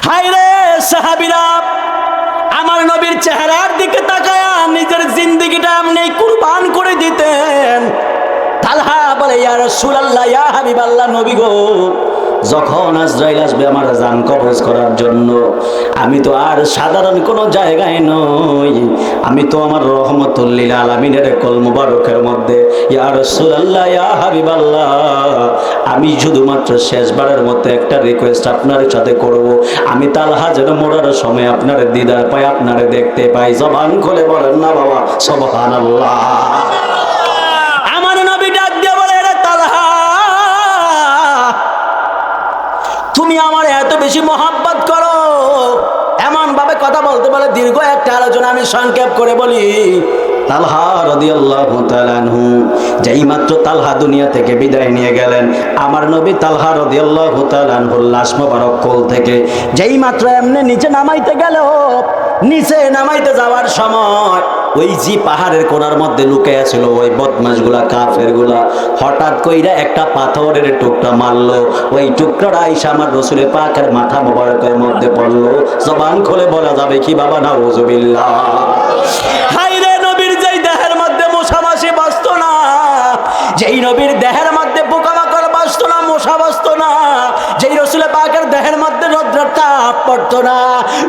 হায় রে সাহাবীরা, আমার নবীর চেহারার দিকে তাকায়া নিজের জিন্দেগিটা এমনি কুরবান করে দিতেন। তালহা বলে, ইয়া রাসূলুল্লাহ, ইয়া হাবিবাল্লাহ, নবী গো, যখন আজরাইল আসবে আমার জান কবজ করার জন্য, আমি তো আর সাধারণ কোনো জায়গায় নই, আমি তো আমার রহমতুল লিল আলামিনের কল মুবারকের মধ্যে। ইয়া রাসূলুল্লাহ, ইয়া হাবিবাল্লাহ, আমি শুধুমাত্র শেষবারের মতো একটা রিকোয়েস্ট আপনার সাথে করব, আমি তালহা যেন মরার সময় আপনার দিদার পাই, আপনারে দেখতে পাই। জবান খুলে বলেন না বাবা সুবহানাল্লাহ। আমার নবী ডাক দিয়ে বলে, রে তালহা, তুমি আমার এত বেশি মহব্বত করো, এমন ভাবে কথা বলতে বলে দীর্ঘ একটা আলোচনা আমি সংক্ষেপ করে বলি। তালহা রাদিয়াল্লাহু তাআলা আনহু যেই মাত্র তালহা দুনিয়া থেকে বিদায় নিয়ে গেলেন, আমার নবী তালহা রাদিয়াল্লাহু তাআলা আনহুর লাশ মোবারক কোল থেকে যেই মাত্র এমনি নিচে নামাইতে গেল, নিচে নামাইতে যাওয়ার সময় ওই যে পাহাড়ের কোণার মধ্যে লুকিয়ে আছিল ওই বদমাশগুলা, কাফেরগুলা, হঠাৎ কইরা একটা পাথরের টুকরা মারলো। ওই টুকরাটা আইসা আমার রাসূলের পাকের মাথা মোবারকের মধ্যে পড়লো। জবান খুলে বলা যাবে কি বাবা নাউজুবিল্লাহ। হায় রে, নবীর যেই দেহের মধ্যে মশা মাছি বাসতো না, যেই নবীর দেহের মধ্যে পোকামাকড় বাসতো না, মশা বাসতো না, যেই রাসূলের পাকের দেহের মধ্যে রৌদ্রের তাপ পড়তো না,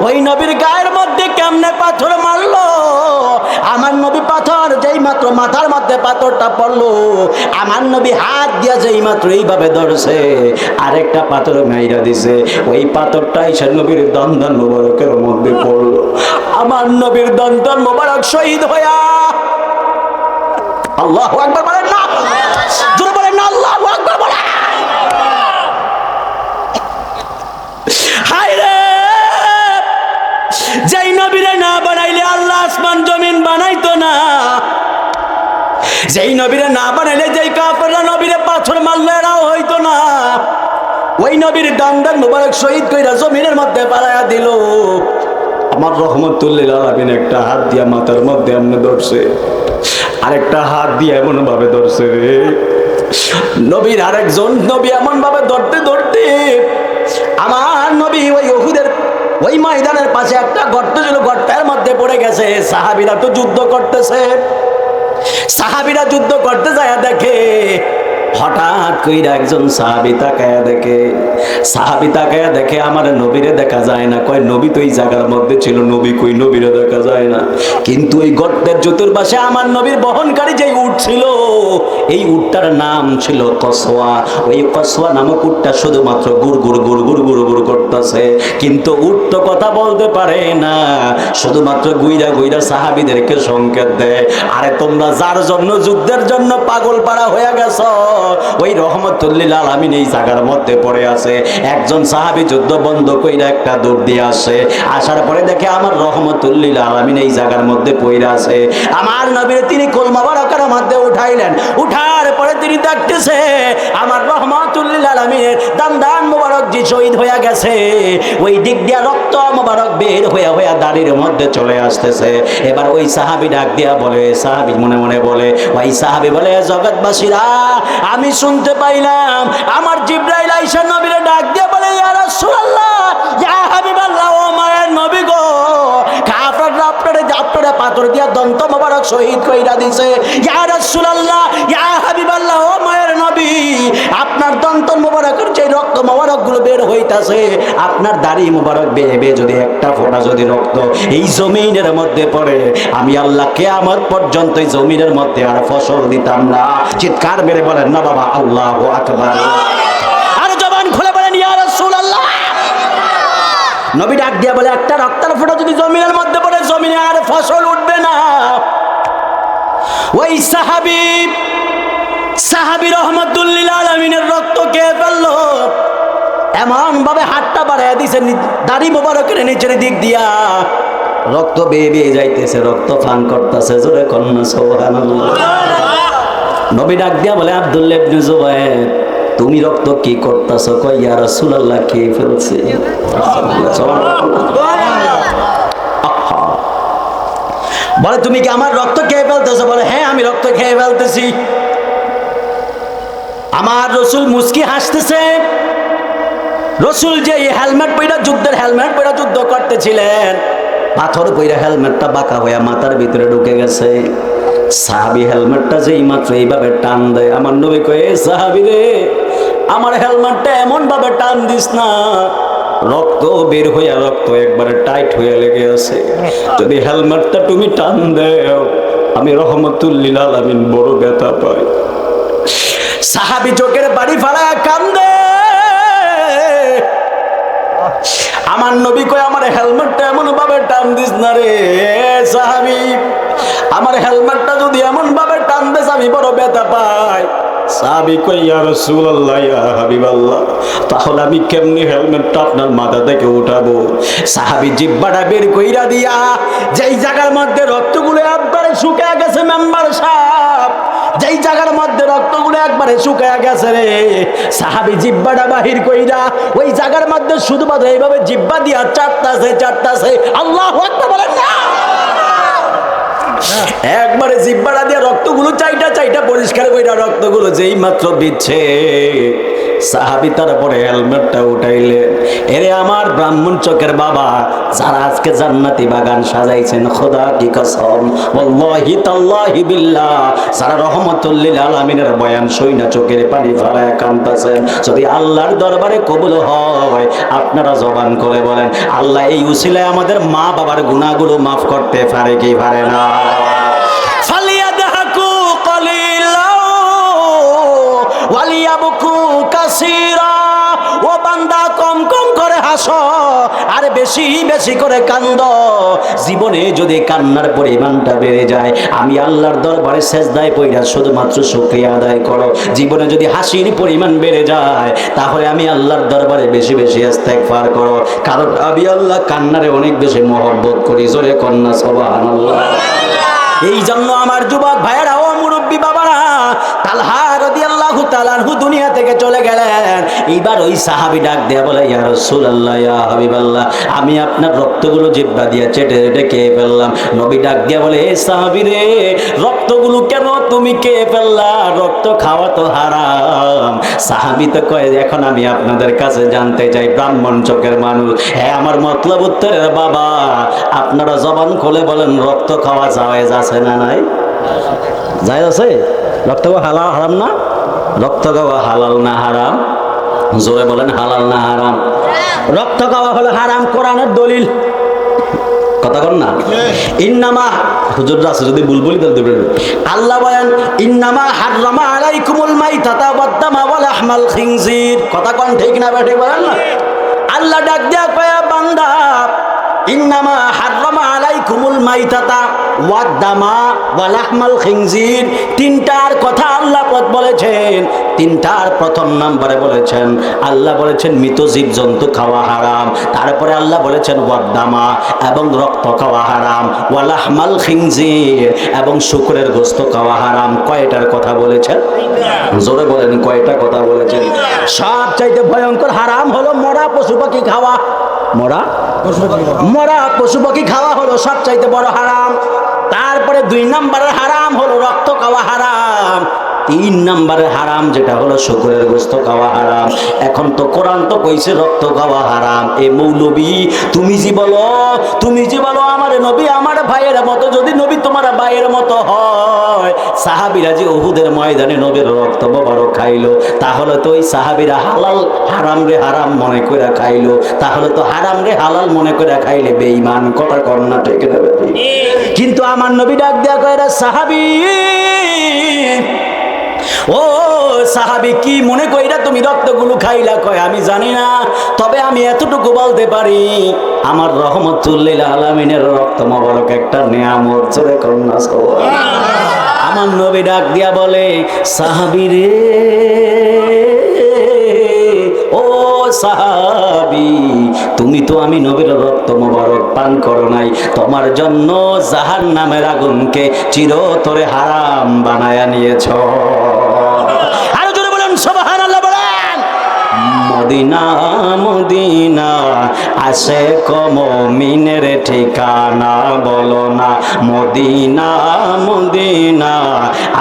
ওই নবীর গায়ের মধ্যে কেমনে পাথর মারলো। আমার নবী পাথর যেই মাত্র মাথার মধ্যে পাথরটা পড়লো, আমার নবী হাত দিয়া যেই মাত্র এইভাবে ধরছে, আরেকটা পাথর মাইরা দিছে, ওই পাথরটা এসে নবীর দন্দন মোবারকের মধ্যে পড়লো। আমার নবীর দন্দন মোবারক শহীদ হইয়া, আল্লাহু আকবার বলেন না, জোরে বলেন না, আল্লাহু আকবার বলেন। হায় রে, যেই নবীরে না বানাইলে আল্লাহ আসমান জমিন বানাইতো না, যেই নবীরে না বানাইলে যেই কাফেররা নবীরে পাথর মারলে এরাও হইতো না, ওই নবীর দন্দন মোবারক শহীদ কইরা জমিনের মধ্যে পালায়া দিল। আমার রহমতুল লিল আলামিন একটা হাত দিয়া মাথার মধ্যে এমনি ধরছে, আরেকটা হাত দিয়ে এমন ভাবে ধরছে রে, নবীর আরেকজন নবী এমন ভাবে ধরতে ধরতে আমার নবী ওই উহুদের ওই ময়দানের পাশে একটা গর্ত ছিল, গর্তের মধ্যে পড়ে গেছে। সাহাবীরা তো যুদ্ধ করতেছে, সাহাবীরা যুদ্ধ করতে যায় দেখে, হঠাৎ কইরা একজন সাহাবী তাকায়া দেখে, সাহাবী তাকায়া দেখে আমার নবীরে দেখা যায় না। কয় নবী তো এই জায়গার মধ্যে ছিল, নবী কই, নবীরে দেখা যায় না। কিন্তু ওই গর্তের চতুর্পাশে আমার নবীর বহনকারী যে উট ছিল, এই উটটার নাম ছিল কসওয়া। ওই কসওয়া নামক উটটা শুধুমাত্র গুড় গুড় গুড় গুড় গুড় গুড় করতেছে, কিন্তু উট তো কথা বলতে পারে না, শুধুমাত্র গুইরা গুইরা সাহাবীদেরকে সংকেত দেয়, আরে তোমরা যার জন্য যুদ্ধের জন্য পাগল পাড়া হয়ে গেছো, ওই রহমতুল লিল আলামিন এই জায়গার মধ্যে পড়ে আছে। একজন সাহাবী যুদ্ধ বন্ধ কইরা একটা দৌড় দিয়ে আসে, আসার পরে দেখে আমার রহমতুল লিল আলামিন এই জায়গার মধ্যে পড়ে আছে। আমার নবীর তিনি কোল মোবারকের মধ্যে উঠাইলেন, উঠার পরে তিনি দেখতেছে আমার রহমতুল লিল আলামিনের দন্দন মোবারক যে শহীদ হয়ে গেছে, ওই দিক দিয়া রক্ত মোবারক বের হইয়া হইয়া দাড়ির মধ্যে চলে আসতেছে। এবার ওই সাহাবী ডাক দিয়া বলে, সাহাবী মনে মনে বলে, ওই সাহাবী বলে, জগৎবাসীরা আমি শুনতে পাইলাম আমার জিবরাইল আইসা নবীরে ডাক দিয়ে বলে, ইয়া রাসূলুল্লাহ, ইয়া হাবিবাল্লাহ, ও মায়ের নবী গো, কাফেররা আপনারে পাথর দিয়া দন্ত মোবারক শহীদ কইরা দিছে। ইয়া রাসূলুল্লাহ, ইয়া হাবিবাল্লাহ, ও মায়ের নবী, আপনার দন্ত মোবারকের যে রক্ত মোবারক গুলো বের হইতাছে, আপনার দাড়ি মোবারক বেয়ে বেয়ে যদি একটা ফোঁটা যদি রক্ত এই জমিনের মধ্যে পড়ে, আমি আল্লাহ কিয়ামত পর্যন্ত এই জমিনের মধ্যে আর ফসল দিতাম না। চিৎকার মেরে বলেন না বাবা আল্লাহু আকবার। আর জবান খুলে বলেন ইয়া রাসূলুল্লাহ। নবী ডাক দিয়া বলে, একটা রক্তের ফোঁটা যদি জমিনের মধ্যে পড়ে, জমিনে আর ফসল উঠবে না। ওই সাহাবী রহমতুল লিল আলামিনের রক্ত কে ফেললো, এমন ভাবে হাতটা বাড়াইয়া দিছে দাড়ি মোবারকের নিচের দিক দিয়া, রক্ত বেয়ে বেয়ে যাইতেছে, রক্ত ফান করতেছে, জোরে কন্যা সুবহানাল্লাহ। নবী ডাক দিয়া বলে, আব্দুল্লাহ ইবনে জুবায়ের, তুমি রক্ত কি করতেছো? কয়, ইয়া রাসূলুল্লাহ, কে ফেলছে? বলে, তুমি কি আমার রক্ত খেয়ে ফেলতেছো? বলে, হ্যাঁ আমি রক্ত খেয়ে ফেলতেছি। আমার রাসূল মুস্কি হাসতেছে, রসুল যে হেলমেট পইরা যুদ্ধের হেলমেট পইরা যুদ্ধ করতেছিলেন, পাথর পইরা হেলমেটটা বাঁকা হইয়া মাথার ভিতরে ঢুকে গেছে। সাহাবী হেলমেটটা যেই মাত্র এইভাবে টান দেয়, আমার নবী কয়ে, সাহাবী রে, আমার হেলমেটটা এমন ভাবে টান দিস না, রক্ত বের হইয়া রক্ত একবারে টাইট হইয়া লেগে আছে। যদি হেলমেটটা তুমি টান দেও, আমি রহমতুল লিল আলামিন বড় ব্যথা পাই। সাহাবী চোখের বাড়ি ফাড়ায় কান্দে। আমার নবী কয়, আমার হেলমেটটা এমন ভাবে টান দিস না রে সাহাবী, আমার হেলমেটটা যদি এমন ভাবে টান দিস আমি বড় ব্যথা পাই। সাহাবী কয়, ইয়া রাসূলুল্লাহ, ইয়া হাবিবাল্লাহ, তাহলে আমি কেমনি হেলমেটটা আপনার মাথা থেকে উঠাবো? সাহাবী জিহ্বাটা বের কইরা দিয়া যেই জায়গার মধ্যে রক্তগুলো একবারে শুকিয়ে গেছে, মেম্বার সাহেব, যেই জায়গার মধ্যে রক্তগুলো একবারে শুকিয়ে গেছে রে, সাহাবী জিহ্বাটা বাহির কইরা ওই জায়গার মধ্যে শুধুমাত্র এইভাবে জিহ্বা দিয়া চাটতাছে। আল্লাহু আকবার বলেন না। একবারে জিহ্বাটা দিয়ে রক্তগুলো চাইটা পরিষ্কার কইরা রক্তগুলো যেই মাত্র দিচ্ছে, সাহাবী তারপরে হেলমেটটা উঠাইলেন। এরে আমার ব্রাহ্মণ চোখের বাবা, যারা আজকে জান্নাতি বাগান সাজাইছেন, খোদা কি কসম, ওয়াল্লাহি তাল্লাহি বিল্লাহ, যারা রহমতুল লিল আলামিনের বয়ান শুইনা চোখের পানি ফেলায় কাঁদতেছেন, যদি আল্লাহর দরবারে কবুল হয়, আপনারা জবান করে বলেন, আল্লাহ এই উসিলায় আমাদের মা বাবার গুনাহগুলো মাফ করতে পারে কি পারে না? ফালিয়াদহাকু কলিলা ওয়ালিয়াবকু কাসীরা। ও বান্দা, কম কম করে হাসো আর বেশি বেশি করে কান্দো। জীবনে যদি কান্নার পরিমাণটা বেড়ে যায়, আমি আল্লাহর দরবারে সেজদায় পইরা শুধুমাত্র শুকরিয়া আদায় করো। জীবনে যদি হাসির পরিমাণ বেড়ে যায়, তাহলে আমি আল্লাহর দরবারে বেশি বেশি ইস্তেগফার করো, কারণ আমি আল্লাহ কান্নারে অনেক বেশি মহব্বত করি। জোরে কন্যা সুবহানাল্লাহ। এই জন্য আমার যুবক ভাইয়েরা, ও মুরব্বী বাবারা, তালহা রাদিয়াল্লাহু তাআলা আনহু দুনিয়া থেকে চলে গেলেন। এইবার ওই সাহাবী ডাক দেয়া বলে, ইয়া রাসূলুল্লাহ, ইয়া হাবিবাল্লাহ, আমি আপনার রক্তগুলো জিহ্বা দিয়ে চেটে চেটে খেয়ে ফেললাম। নবী ডাক দেয়া বলে, এ সাহাবী রে, রক্তগুলো কেন তুমি খেয়ে ফেললা? রক্ত খাওয়া তো হারাম। সাহাবী তো কয়, এখন আমি আপনাদের কাছে জানতে চাই, ব্রাহ্মণ চোখের মানুষ, হ্যাঁ আমার মতলব উত্তরের বাবা, আপনারা জবান খুলে বলেন, রক্ত খাওয়া জায়েজ আছে না নাই? জায়েজ আছে? রক্ত খাওয়া হালাল হারাম না? রক্ত খাওয়া হালাল না হারাম? জোরে বলেন, হালাল না হারাম? রক্ত খাওয়া হলো হারাম, কোরআনের দলিল। কথা কর না? ইন্নামা, হুজুররা আছে যদি বুলবুলি তাহলে দেবেন। আল্লাহ বলেন, ইন্নামা হাররামা আলাইকুমুল মাইতাতা ওয়াদ-দামা ওয়া লাহমাল খিনজির। কথা কোন ঠিক না বেঠিক বলেন না? আল্লাহ ডাক দেয়া কয়, বান্দা, ইন্নামা হাররামা আলাইকুমুল মাইতাতা ওয়াদ-দামা ওয়া লাহমাল খিনজির। তিনটার কথা আল্লাহ বলেছেন। তিনটার প্রথম নম্বরে বলেছেন, আল্লাহ বলেছেন মৃত জীবজন্তু খাওয়া হারাম। তারপরে আল্লাহ বলেছেন ওয়াদ-দামা, এবং রক্ত খাওয়া হারাম, ওয়া লাহমাল খিনজির, এবং শুকরের গোশত খাওয়া হারাম। কয়টার কথা বলেছেন? জোরে বলেন, কয়টা কথা বলেছেন? সবচাইতে ভয়ঙ্কর হারাম হলো মরা পশু পাখি খাওয়া। মরা পশু পাখি খাওয়া হলো সবচাইতে বড় হারাম। তারপরে 2 নম্বরের হারাম হলো রক্ত খাওয়া হারাম। 3 নম্বরের হারাম যেটা হলো শুকরের গোশত খাওয়া হারাম। এখন তো কোরআন তো কইছে রক্ত খাওয়া হারাম। এ মৌলবী, তুমি জি বলো আমার নবী আমার ভাইয়ের মতো, যদি নবী তোমার ভাইয়ের মতো হয়, সাহাবীরা যে উহুদের ময়দানে নবীর রক্ত মোবারক খাইলো, তাহলে তো ওই সাহাবীরা হালাল হারাম রে হারাম মনে করে খাইলো, তাহলে তো হারাম রে হালাল মনে করে খাইলে বেঈমান। কথা কর না ঠিক না? কিন্তু আমার নবী ডাক দেয়া কয়, সাহাবী, ও সাহাবী, কি মনে কইরা তুমি রক্তগুলো খাইলা? কয়, আমি জানি না, তবে আমি এতটুকু বলতে পারি, আমার রহমতুল লিল আলামিনের রক্ত মোবারক একটা নিয়ামত। জোরে কন্যা সুবহানাল্লাহ। আমার নবী ডাক দিয়া বলে, সাহাবী রে, ও সাহাবী, তুমি তো আমি নবীর রক্ত মোবারক পান করো নাই, তোমার জন্য জাহান্নামের আগুনকে চিরতরে হারাম বানায়া নিয়েছ। আরো জোরে বলেন সুবহানাল্লাহ বলেন। মদিনা মদিনা আশিক মুমিনের ঠিকানা বলো না মদিনা মদিনা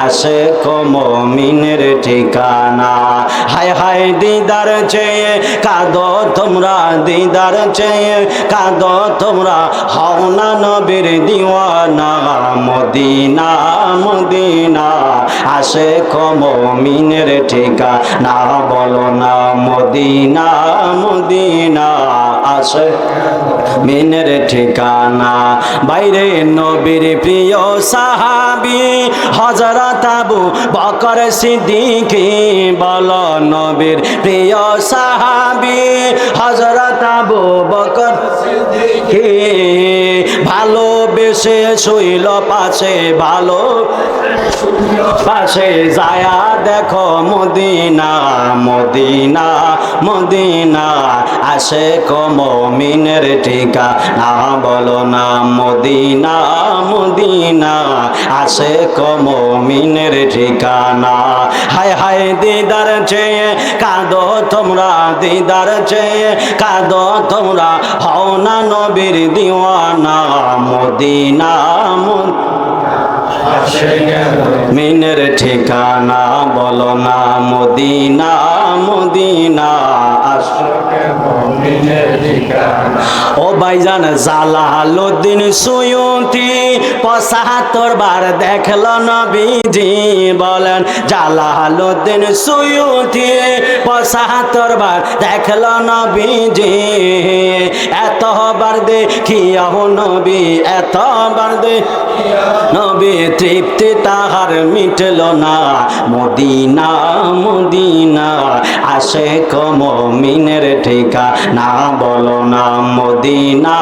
আশিক মুমিনের ঠিকানা হায় হায় দিদার চেয়ে কাঁদো তোমরা দিদার চেয়ে কাঁদো তোমরা হও না নবীর দিওয়ানা মদিনা মদিনা আশিক মুমিনের ঠিকানা বলো না মদিনা মদিনা আশিক মুমিনের ঠিকানা বাইরে নবীর প্রিয় সাহাবী হযরত আবু বকর সিদ্দিক বলো নবীর প্রিয় সাহাবী হযরত আবু বকর সিদ্দিক ভালোবেসে শুইল পাশে ভালো পাশে যায়া দেখো মদিনা মদিনা মদিনা আশিক মুমিনের ঠিকানা বলো না মদিনা মদিনা আশিক মুমিনের ঠিকানা হায় হায় দিদার চেয়ে কাঁদো তোমরা দিদার চেয়ে কাঁদো তোমরা হও না নবীর দিওয়ানা মদিনা মিনের ঠিকানা বলো না মদিনা মদিনা ও ভাইজান জালালউদ্দিন সুয়ুতি ৭৫ বার দেখল নবীজি বলেন জালালউদ্দিন সুয়ুতি ৭৫ বার দেখল নবীজি এতবার দেখিয়াও নবী এতবার নবী তৃপ্তি তাহার মিটল না মদিনা মদিনা আশিক মুমিনের ঠিকানা বলো না মদিনা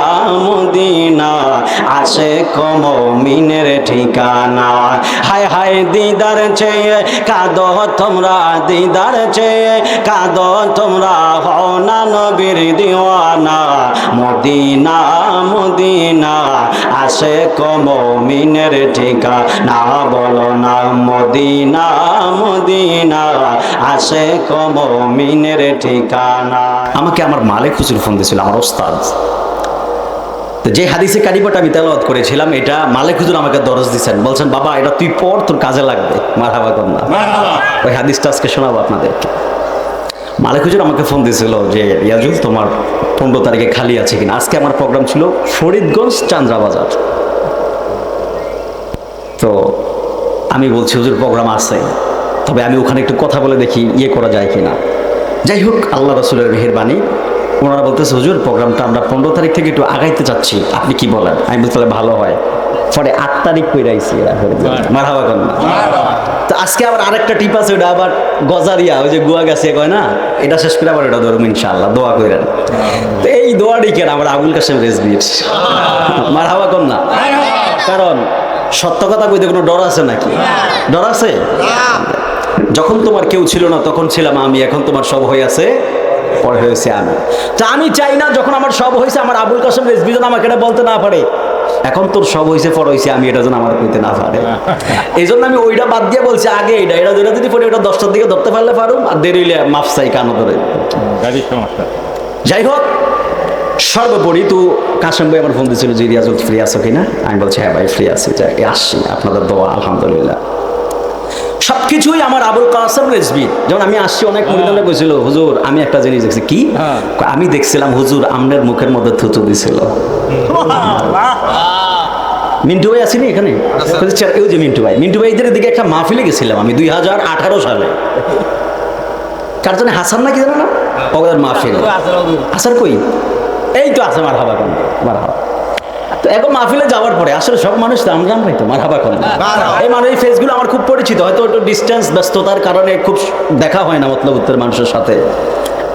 মদিনা আশিক মুমিনের ঠিকানা হায় হায় দিদার চেয়ে কাঁদো তোমরা দিদার চেয়ে কাঁদো তোমরা হও না নবীর দিওয়ানা মদিনা মদিনা আশিক মুমিনের ঠিকানা বলো না মদিনা মদিনা আশিক মুমিনের ঠিকানা আমাকে আমার মালিক হুজুর ফোন দিয়েছিল আমার ওস্তাদ তো যে হাদিসে কারিমাটা আমি তেলাওয়াত করেছিলাম এটা মালিক হুজুর আমাকে দরজ দিয়েছেন বলছেন বাবা এটা তুই পড় তোর কাজে লাগবে মারহাবা কন্যা ওই হাদিসটা আজকে শোনাবো আপনাদেরকে মালিক হুজুর আমাকে ফোন দিয়েছিল যে ইয়াজুল তোমার 15 তারিখে খালি আছে কিনা আজকে আমার প্রোগ্রাম ছিল ফরিদগঞ্জ চান্দ্রাবাজার তো আমি বলছি হুজুর প্রোগ্রাম আছে তবে আমি ওখানে একটু কথা বলে দেখি ইয়ে করা যায় কিনা যাই হোক আল্লাহ রাসূলের মেহেরবানি ওনারা বলতেছে হুজুর প্রোগ্রামটা আমরা 15 তারিখ থেকে একটু আগাইতে চাচ্ছি আপনি কি বলেন আমি বলতে ভালো হয় পরে 8 তারিখ কইরাইছি মারহাবা কন্যা তো আজকে আবার আরেকটা টিপ আছে ওটা আবার গজারিয়া ওই যে গুয়া গাছে কয় না এটা শেষ করে আবার এটা ধরুন ইনশাআল্লাহ দোয়া কইরেন তো এই দোয়াটি কেন আমরা আবুল কাসেম রেজবির মারহাবা কন্যা কারণ সত্য কথা কইতে কোনো ডর আছে নাকি ডর আছে যখন তোমার কেউ ছিল না তখন ছিলাম আমি এখন তোমার সব হয়ে আছে পরে হয়েছে আমি তা আমি চাই না যখন আমার সব হয়েছে আমার আবুল কাসেম রেজবি যেন আমাকে এটা বলতে না পারে এখন তোর সব হয়েছে পর হয়েছে আমি এটা যেন আমার কইতে না পারে এই জন্য আমি ওইটা বাদ দিয়ে বলছি আগে এটা যদি পরে ওটা 10টার দিকে ধরতে পারলে পারুম আর দেরি হইলে মাফ চাই কানো ধরে যাই হোক সর্বোপরি তো কাসেম ভাই আমার ফোন দিয়েছিল যে রিয়াজুল ফ্রি আছো কিনা আমি বলছি হ্যাঁ ভাই ফ্রি আছি যাই আসছি আপনাদের দোয়া আলহামদুলিল্লাহ সবকিছুই আমার আবুল কাসেম রেজবি যেমন আমি আসছি অনেক মুরিদরা কইছিল হুজুর আমি একটা জিনিস দেখছি কি আমি দেখছিলাম হুজুর আমনের মুখের মধ্যে থুতু দিছিল মিন্টু ভাই আসেনি এখানে ওই যে মিন্টু ভাইদের দিকে একটা মাহফিলে গেছিলাম আমি 2018 সালে কার জন্য হাসান নাকি জানো না ওদের মাহফিল হাসান কই এই তো আছে মারহাবা কোন মারহাবা তো এখন মাহফিলে যাওয়ার পরে আসলে সব মানুষ দাম ভাই তো মারহাবা কোন এই মানে এই ফেসগুলো আমার খুব পরিচিত হয়তো একটু ডিস্টেন্স ব্যস্ততার কারণে খুব দেখা হয় না মতলব উত্তর মানুষের সাথে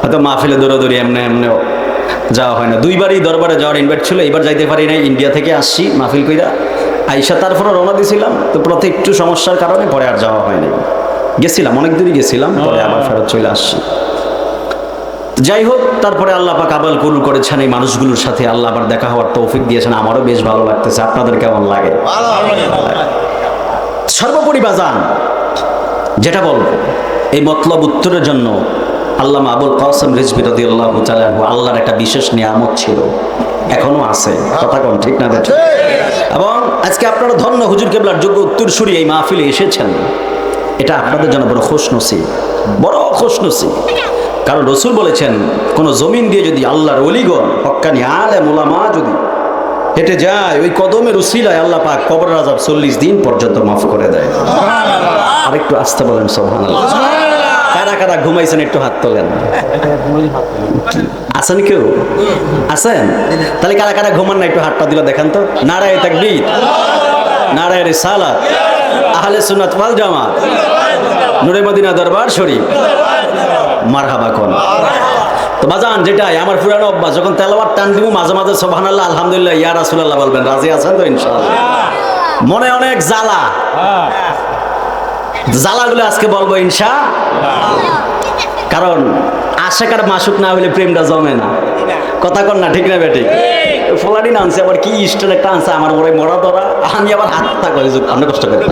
হয়তো মাহফিলে দৌড়াদৌড়ি এমনি যাওয়া হয় না দুইবারই দরবারে যাওয়ার ইনভাইট ছিল এবার যাইতে পারি নাই ইন্ডিয়া থেকে আসছি মাহফিল কইরা আইসা তারপরে রওনা দিয়েছিলাম তো প্রতি একটু সমস্যার কারণে পরে আর যাওয়া হয়নি গেছিলাম অনেক দূরই গেছিলাম পরে আবার ফেরত চলে আসছি যাই হোক তারপরে আল্লাহ পাক আবাল কবুল করেছেন এই মানুষগুলোর সাথে আল্লাহ আবার দেখা হওয়ার তৌফিক দিয়েছেন আমারও বেশ ভালো লাগতেছে আপনাদের কেমন লাগে সর্বোপরি বাজান যেটা বলবো এই মতলব উত্তরের জন্য আল্লামা আবুল কাসেম রিজভী রাদিয়াল্লাহু তাআলা আনহু আল্লাহর একটা বিশেষ নিয়ামত ছিল, এখনো আছে, কথা কোন ঠিক না বেঠিক? এবং আজকে আপনারা ধন্য, হুজুর কেবলার যোগ্য উত্তরসূরি এই মাহফিলে এসেছেন, এটা আপনাদের জন্য বড় খুশনসিব, বড় খুশনসিব। কারণ রাসূল বলেছেন কোন জমিন দিয়ে যদি আল্লাহর ওলিগণ হক্কানি আলেম উলামা যদি হেঁটে যায়, ওই কদমের উসিলায় আল্লাহ পাক কবরের আযাব 40 দিন পর্যন্ত মাফ করে দেয়। আর একটু আস্তে বলেন সুবহানাল্লাহ। কারা কারা ঘুমাইছেন একটু হাত তোলেন। আছেন কেউ? আছেন? তাহলে কারা কারা ঘুমান না একটু হাতটা দিল দেখান তো। নারায়ে তাকবীর, নারায়ে রিসালাত, আহলে সুন্নাত ওয়াল জামাত, নূরে মদিনা দরবার শরীফ, মারহাবা কোন। তো বাজান, যেটাই আমার পুরানো অভ্যাস, যখন তেলাওয়াত টান দিব মাঝে মাঝে সুবহানাল্লাহ আলহামদুলিল্লাহ ইয়া রাসূলুল্লাহ বলবেন। রাজি আছেন তো ইনশাআল্লাহ? মনে অনেক জ্বালা, জ্বালাগুলো আজকে বলবো ইনশাআল্লাহ। কারণ আশেকার মাসুক না হলে প্রেমটা জমে না, কথা কন না ঠিক না বেঠিক? ফোলাডি না আনছে আবার কি স্টাইল একটা আনছে আমার বড় মরা ধরা, আমি আবার হাতটা করে আপনি কষ্ট করে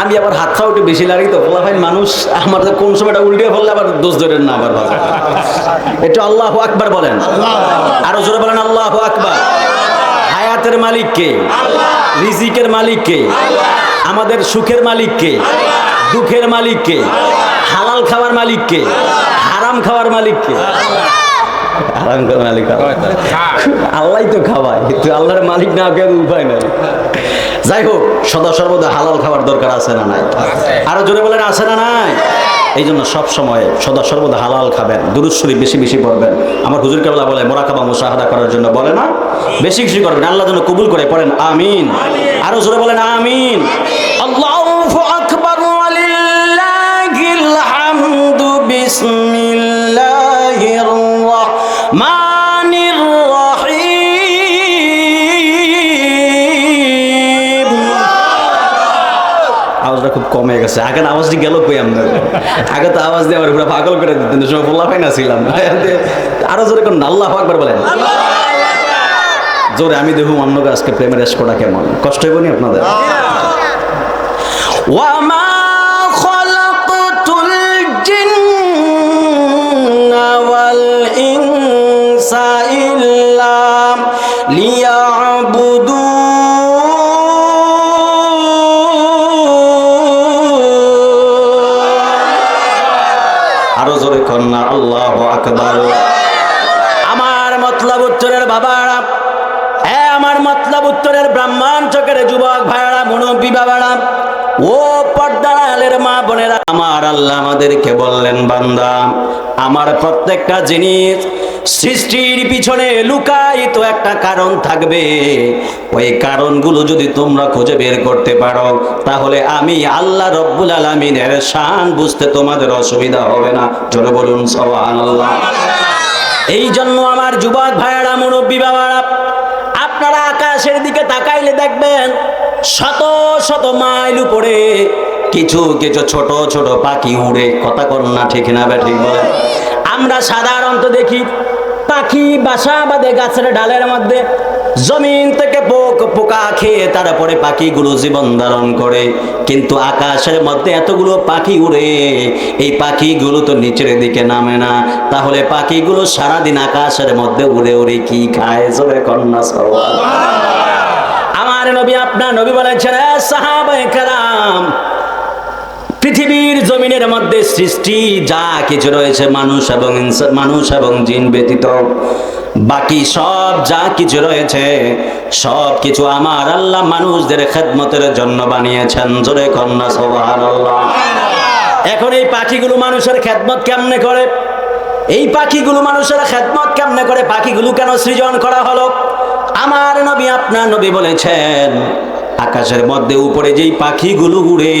আমি আবার হাতটা একটু বেশি লাগি তো ফোলাফাইন মানুষ, আমার কোন সময়টা উল্টে ফেললে আবার দোষ ধরেন না আবার ভাবে। একটু আল্লাহু আকবার বলেন, আরো জোরে বলেন আল্লাহু আকবার। হায়াতের মালিক কে? রিজিকের মালিক কে? আমাদের সুখের মালিক কে? দুঃখের মালিক কে? হালাল খাওয়ার মালিক কে? হারাম খাওয়ার মালিক কে? হারাম খাওয়ার মালিক আল্লাহই তো খাওয়ায়, কিন্তু আল্লাহর মালিক না কেউ উপায় নাই। যাই হোক, সদা সর্বদা হালাল খাওয়ার দরকার আছে না নাই? আরো জোরে বলেন আছে না নাই? এই জন্য সব সময় সদা সর্বদা হালাল খাবেন, দুরূদ শরীফ বেশি বেশি পড়বেন। আমার হুজুর কেবলা বলে মুরাকাবা মুশাহাদা করার জন্য বলে না, বেশি বেশি করবেন, আল্লাহ যেন কবুল করে। পড়েন আমিন, আরো জোরে বলেন আমিন। আল্লাহু আকবার ওয়ালিল্লাহিল হামদু। বিসমিল্লাহির রাহমানির রহিম। আওয়াজটা খুব কমে গেছে, আগে আওয়াজটি গেল কই আপনার? আগে তো আওয়াজ দিয়ে আমার পুরো পাগল করে দিতেন, সময় বলা হয় না ছিলাম। আরো জোরে কোন আল্লাহু আকবার বলেন জোরে। আমি দেখুন অন্য আজকে প্রেমের এসকোটা কেমন, কষ্ট হইব নি আপনাদের? ওয়ামা খালাকতুল জিন্না ওয়াল ইনসা ইল্লা লিয়াবুদুন। আরো জোরে কন্যা আল্লাহু আকবার। আমার মতলব উত্তরের বাবারা, আমার মতলব উত্তরের ব্রাহ্মণ চকের যুবক ভাইরা, মুরব্বী বাবারা, ও পর্দার আলের মা বোনেরা, আমার আল্লাহ আমাদেরকে বললেন বান্দা, আমার প্রত্যেকটা জিনিস সৃষ্টির পিছনে লুকায়িত একটা কারণ থাকবে। ওই কারণগুলো যদি তোমরা খুঁজে বের করতে পারো, তাহলে আমি আল্লাহ রব্বুল আলামিনের শান বুঝতে তোমাদের অসুবিধা হবে না। জোরে বলুন সুবহানাল্লাহ। এই জন্য আমার যুবক ভাইয়েরা, মুরব্বী বাবারা, আপনারা আকাশের দিকে তাকাইলে দেখবেন শত শত মাইল উপরে কিছু কিছু ছোট ছোট পাখি উড়ে, কথা কন না ঠিক না ঠিক বলেন? আমরা সাধারণত দেখি পাখি বাসা বাঁধে গাছের ডালের মধ্যে, জমিন থেকে পোকা খেয়ে তারপরে পাখিগুলো জীবন ধারণ করে। কিন্তু আকাশের মধ্যে এতগুলো পাখি উড়ে, এই পাখিগুলো তো নিচের দিকে নামে না, তাহলে পাখিগুলো সারাদিন আকাশের মধ্যে উড়ে উড়ে কি খায়? জোরে কন্যা আমার নবী, আপনার নবী বলেছেন সাহাবায়ে কেরাম, পৃথিবীর জমিনের মধ্যে সৃষ্টি যা কিছু রয়েছে মানুষ এবং জিন ব্যতীত বাকি সব যা কিছু রয়েছে সব কিছু আমার আল্লাহ মানুষদের খেদমতের জন্য বানিয়েছেন। জোরে কন্যা সুবহানাল্লাহ। এখন এই পাখিগুলো মানুষের খেদমত কেমনে করে? এই পাখিগুলো মানুষের খেদমত কেমনে করে? পাখিগুলো কেন সৃজন করা হলো? আমার নবী, আপনার নবী বলেছেন আকাশের মধ্যে উপরে যেই পাখিগুলো উড়ে,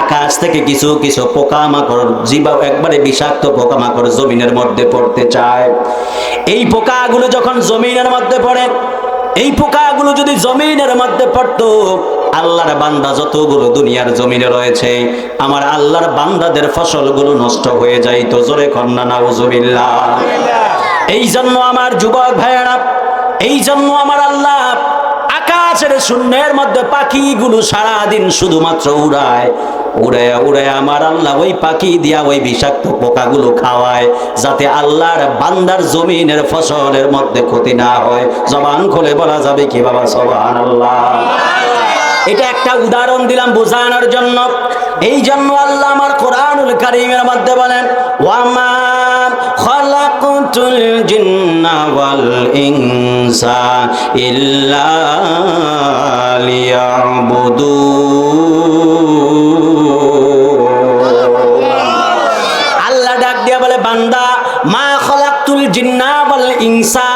আকাশ থেকে কিছু কিছু পোকামাকড়, জীবা একবারে বিষাক্ত পোকামাকড় জমিনের মধ্যে পড়তে চায়। এই পোকাগুলো যখন জমিনের মধ্যে পড়ে, এই পোকাগুলো যদি জমিনের মধ্যে পড়তো, আল্লাহর বান্দা যতগুলো দুনিয়ার জমিনে রয়েছে, আমার আল্লাহর বান্দাদের ফসলগুলো নষ্ট হয়ে যাইত। জোরে কন্যা নাউজুবিল্লাহ। এই জন্য আমার যুবক ভাইয়েরা, এই জন্য আমার আল্লাহ আকাশের শূন্যের মধ্যে পাখিগুলো সারাদিন শুধুমাত্র উড়ায়, উড়ায়া উড়ায়া আমার আল্লাহ ওই পাখি দিয়া ওই বিষাক্ত পোকাগুলো খাওয়ায়, যাতে আল্লাহর বান্দার জমিনের ফসলের মধ্যে ক্ষতি না হয়। জবান খুলে বলা যাবে কি বাবা সুবহানাল্লাহ? এটা একটা উদাহরণ দিলাম বোঝানোর জন্য। এই জন্য আল্লাহ আমার কোরআনুল কারীমের মধ্যে বলেন, ওয়ামা খালাকতুল জিন্না ওয়াল ইনসা ইল্লা লিয়াবুদুন। আল্লাহ ডাক দিয়া বলে, বান্দা, মা খালাকতুল জিন্না ওয়াল ইনসা,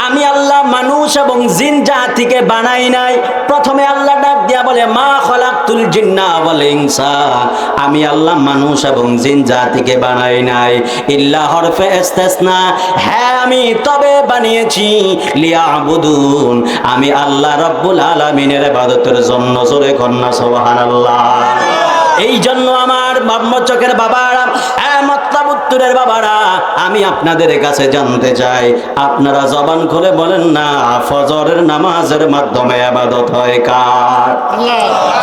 আমি আল্লাহ মানুষ এবং জিন জাতিকে বানাই নাই। প্রথমে আল্লাহ ডাক দিয়া বলে, মা খালাকতুল জিন্না ওয়াল ইনসা, আমি আল্লাহ মানুষ এবং জিন জাতিকে বানাই নাই। ইল্লা হরফে ইস্তিসনা, হ্যাঁ আমি তবে বানিয়েছি লিয়াবুদুন, আমি আল্লাহ রাব্বুল আলামিনের ইবাদতের জন্য। জোরে কন্না সুবহানাল্লাহ। এই জন্য আমার চোখের বাবারা, মত্তাবুত্তুরের বাবারা, আমি আপনাদের কাছে জানতে চাই, আপনারা জবান খুলে বলেন না, ফজরের নামাজের মাধ্যমে ইবাদত হয় কার?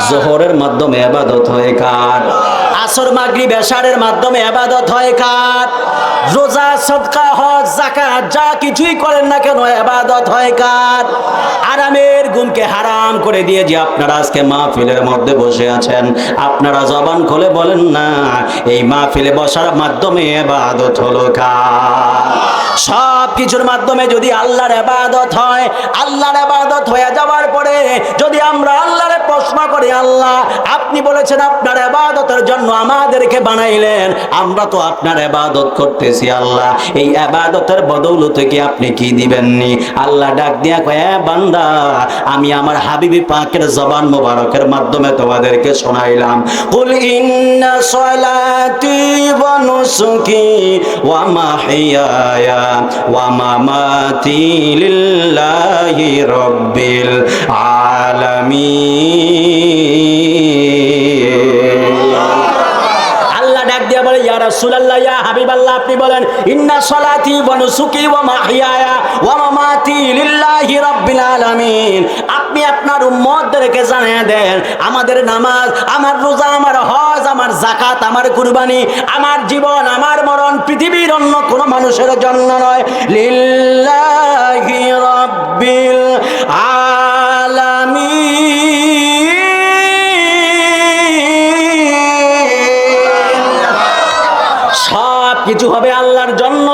যোহরের মাধ্যমে ইবাদত হয় কার? আসর মাগরিব এশারের মাধ্যমে ইবাদত হয় কার? রোজা সদকা হজ যাকাত যা কিছুই করেন না কেন ইবাদত হয় কার? আরামের ঘুমকে হারাম করে দিয়ে যে আপনারা আজকে মাহফিলের মধ্যে বসে আছেন, আপনারা জবান খুলে বলেন না, এই মাহফিলে বসার মাধ্যমে ইবাদত হলো কার? সব কিছুর মাধ্যমে যদি আল্লাহর ইবাদত হয়, আল্লাহর ইবাদত হয়ে যাওয়ার পরে যদি আমরা আল্লাহরে প্রশ্ন করি, আল্লাহ আপনি বলেছেন আপনার ইবাদতের জন্য আমাদেরকে বানাইলেন, আমরা তো আপনার ইবাদত করতেছি, আল্লাহ এই ইবাদতের বদৌলতে কি আপনি কি দিবেননি? আল্লাহ ডাক দিয়া কয়, বান্দা, আমি আমার হাবিবি পাকের জবান মোবারকের মাধ্যমে তোমাদেরকে শোনাইলাম, কুল ইন্না সলাতি ওয়া নুসুকি ওয়া মাহইয়ায়া ওয়া মামাতি লিল্লাহি রাব্বিল আলামিন। আল্লাহ ডাক দিয়া বলে, ইয়া রাসূলুল্লাহ, ইয়া হাবিবাল্লাহ, আপনি বলেন, ইন্না সলাতি ওয়া নুসুকি ওয়া মাহইয়ায়া ওয়া মামাতি লিল্লাহি রাব্বিল আলামিন। আপনি আপনার উম্মতদেরকে জানিয়ে দেন, আমাদের নামাজ, আমার রোজা, আমার হজ, আমার যাকাত, আমার কুরবানি, আমার জীবন, আমার মরণ পৃথিবীর অন্য কোন মানুষের জন্য নয়, লিল্লাহি রাব্বিল আলামিন। সব কিছু হবে আল্লাহর জন্য।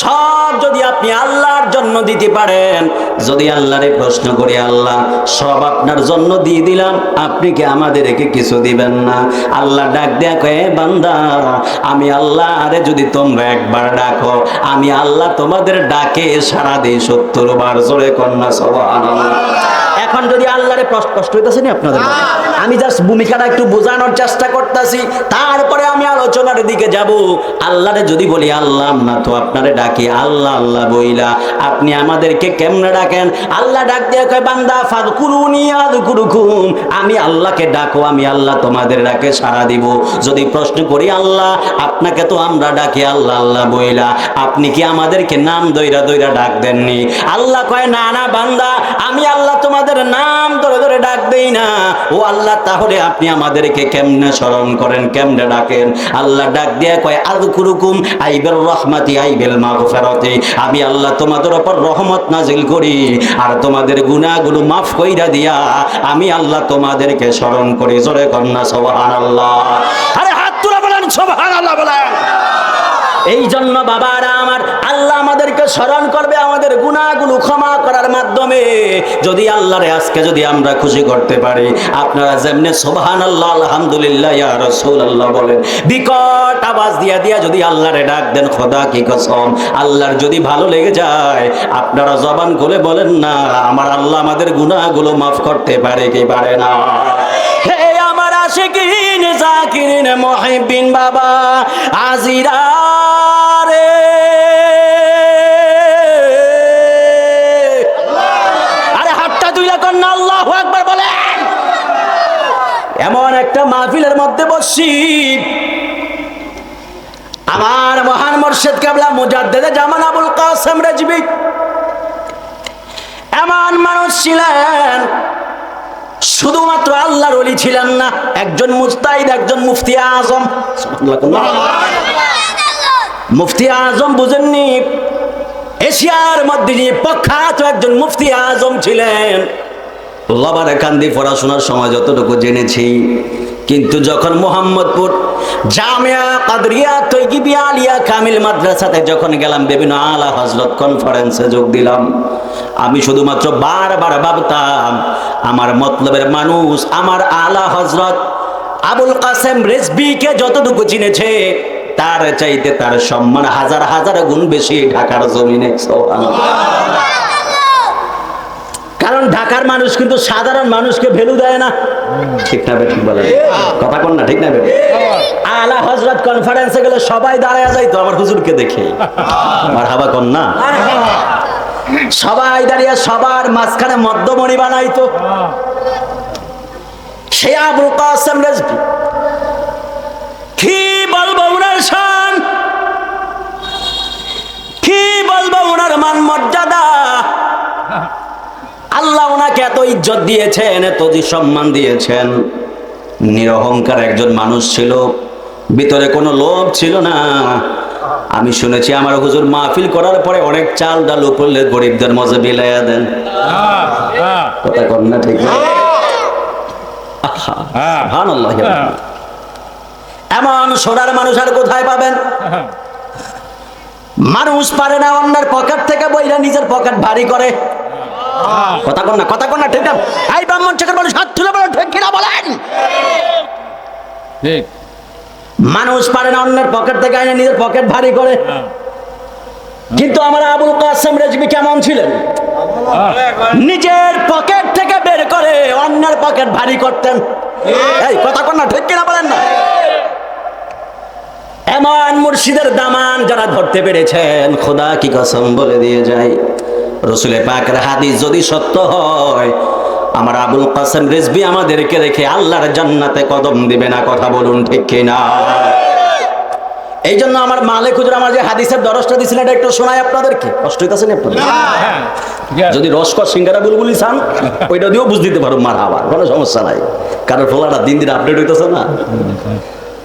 সব যদি আপনি আল্লাহর জন্য দিতে পারেন, যদি আল্লাহরে প্রশ্ন করি, আল্লাহ সব আপনার জন্য দিয়ে দিলাম, আপনি কি আমাদেরকে কিছু দিবেন না? আল্লাহ ডাক দেয়া কয়ে, বান্দা, আমি আল্লাহ আরে যদি তোমরা একবার ডাকো, আমি আল্লাহ তোমাদের ডাকে সাড়া দেই 70 বার। জোরে কন্যা সুবহানাল্লাহ। এখন যদি আল্লাহরে কষ্ট হইতেছে না আপনাদের, আমি জাস্ট ভূমিকাটা একটু বোঝানোর চেষ্টা করতেছি, তারপরে আমি আলোচনার দিকে যাব। আল্লাহরে যদি বলি, আল্লাহ না তো আপনারে ডাকি, আল্লাহ আল্লাহ বইলা আপনি আমাদেরকে কেমনে ডাকেন? আল্লাহ ডাক দিয়ে কয়, বান্দা, ফাযকুরুনি আযকুরুকুম, আমি আল্লাহকে ডাকো, আমি আল্লাহ তোমাদের ডাকে সাড়া দিব। যদি প্রশ্ন করি, আল্লাহ আপনাকে তো আমরা ডাকি আল্লাহ আল্লাহ বইলা, আপনি কি আমাদেরকে নাম দইরা দইরা ডাক দেননি? আল্লাহ কয়, না না বান্দা, আমি আল্লাহ তোমাদের নাম ধরে ধরে ডাক দেই না। ও আল্লাহ, তাহলে আপনি আমাদেরকে কেমনে স্মরণ করেন, কেমনে ডাকেন? আল্লাহ ডাক দিয়ে কয়, আযকুরুকুম আইবির রহমাতি আইবিল মাগফিরাতি, আমি আল্লাহ তোমাদের উপর রহমত নাজিল করি আর তোমাদের গুনাহগুলো মাফ কইরা দিয়া আমি আল্লাহ তোমাদেরকে স্মরণ করি। জোরে কন্না সুবহানাল্লাহ। আরে হাত তুলে বলেন সুবহানাল্লাহ বলেন। এই জন্য বাবারা আমার, আল্লাহ আমাদেরকে স্মরণ করবে আমাদের গুনাহগুলো ক্ষমা করার মাধ্যমে। যদি আল্লাহরে আজকে যদি আমরা খুশি করতে পারি, আপনারা যেমনি সুবহানাল্লাহ, আলহামদুলিল্লাহ, ইয়া রাসূলুল্লাহ বলেন, বিকট আওয়াজ দিয়া দিয়া যদি আল্লাহরে ডাক দেন, খোদা কি কসম, আল্লাহর যদি ভালো লেগে যায়, আপনারা জবান খুলে বলেন না, আমার আল্লাহ আমাদের গুনাহগুলো মাফ করতে পারে কি পারে না? হে আমার আশিকিন, জাকিরিন, মুহিব্বিন বাবা আজিরা রে, আরে হাতটা তুইলা কর না, আল্লাহু আকবার বলেন। এমন একটা মাহফিলের মধ্যে বসি, আমার মহান মুর্শিদ কিবলা মুজাদ্দিদে জামান আবুল কাসেম রিজভী এমন মানুষ ছিলেন, শুধুমাত্র আল্লাহর ওলি ছিলেন না, একজন মুজতাহিদ, একজন মুফতি আজম। মুফতি আজম বুঝেননি? এশিয়ার মধ্যে যে প্রখ্যাত একজন মুফতি আজম ছিলেন। লবারে কান্দি পড়াশোনার সময় যতটুকু জেনেছি, কিন্তু যখন মোহাম্মদপুর জামিয়া কাদরিয়া তৈয়িবিয়া আলিয়া কামিল মাদ্রাসাতে যখন গেলাম, বিভিন্ন আলা হযরত কনফারেন্সে যোগ দিলাম, আমি শুধুমাত্র বারবার ভাবতাম আমার মতলবের মানুষ আমার আলা হযরত আবুল কাসেম রিজভীকে যতটুকু চিনেছে তার চাইতে তার সম্মান হাজার হাজার গুণ বেশি ঢাকার জমিনে। সুবহানাল্লাহ। কারণ ঢাকার মানুষ কিন্তু সাধারণ মানুষকে ভ্যালু দেয় না। ঠিক না বেঠিক বলেন? কথা কোন না, ঠিক না বেঠিক? আলা হযরত কনফারেন্সে গেলে সবাই দাঁড়ায় যাইতো আমার হুজুরকে দেখে। মারহাবা কোন না? সবাই দাঁড়িয়ে সবার মাঝখানে মধ্যমণি বানাইতো। সে আবুল কাসেম রিজভী, কি বলবো উনার শান, কি বলবো উনার মান মর্যাদা। আল্লাহ ওনাকে এত ইজ্জত দিয়েছেন, এত সম্মান দিয়েছেন। নিরহংকার একজন মানুষ ছিল, ভিতরে কোনো লোভ ছিল না। আমি শুনেছি আমার হুজুর মাহফিল করার পরে অনেক চাল ডাল উপরলে গরিবদের মজে বিলাইয়া দেন। কথা কর না, ঠিক না? সুবহানাল্লাহ। এমন সোনার মানুষ আর কোথায় পাবেন? মানুষ পারে না অন্যের পকেট থেকে বইরা নিজের পকেট ভারী করে। কথা কন না, কথা কন না, ঠিক না? এই ব্রাহ্মণ চেকের মানুষ হাত তুলে বলেন, ঠিক কিনা বলেন? ঠিক। মানুষ পারে না অন্যের পকেট থেকে আইনে নিজের পকেট ভারী করে। কিন্তু আমার আবুল কাসেম রিজভী কেমন ছিলেন? নিজের পকেট থেকে বের করে অন্যের পকেট ভারী করতেন। এই কথা কন না, ঠিক কিনা বলেন না? এমন মুর্শিদের দামান যারা ধরতে পেরেছেন, খোদা কি কসম বলে দিয়ে যায়, রাসূল পাকের হাদিস যদি সত্য হয়, আমার আবুল কাসেম রিজভী আমাদেরকে রেখে আল্লাহর জান্নাতে কদম দিবে না। কথা বলুন, ঠিক কিনা? এই জন্য আমার মালিক হুজুর আমার যে হাদিসের দরজটা দিয়েছিলেন, এটা একটু শোনাই আপনাদেরকে। কষ্ট হইতাছে না আপনাদের? যদি রসকর সিঙ্গারা বুলবুলি চান, ওইটা দিয়েও বুঝ দিতে পারো, মারহাবা, কোনো সমস্যা নাই। কারণ ফলাটা দিন দিন আপডেট হইতেছে না।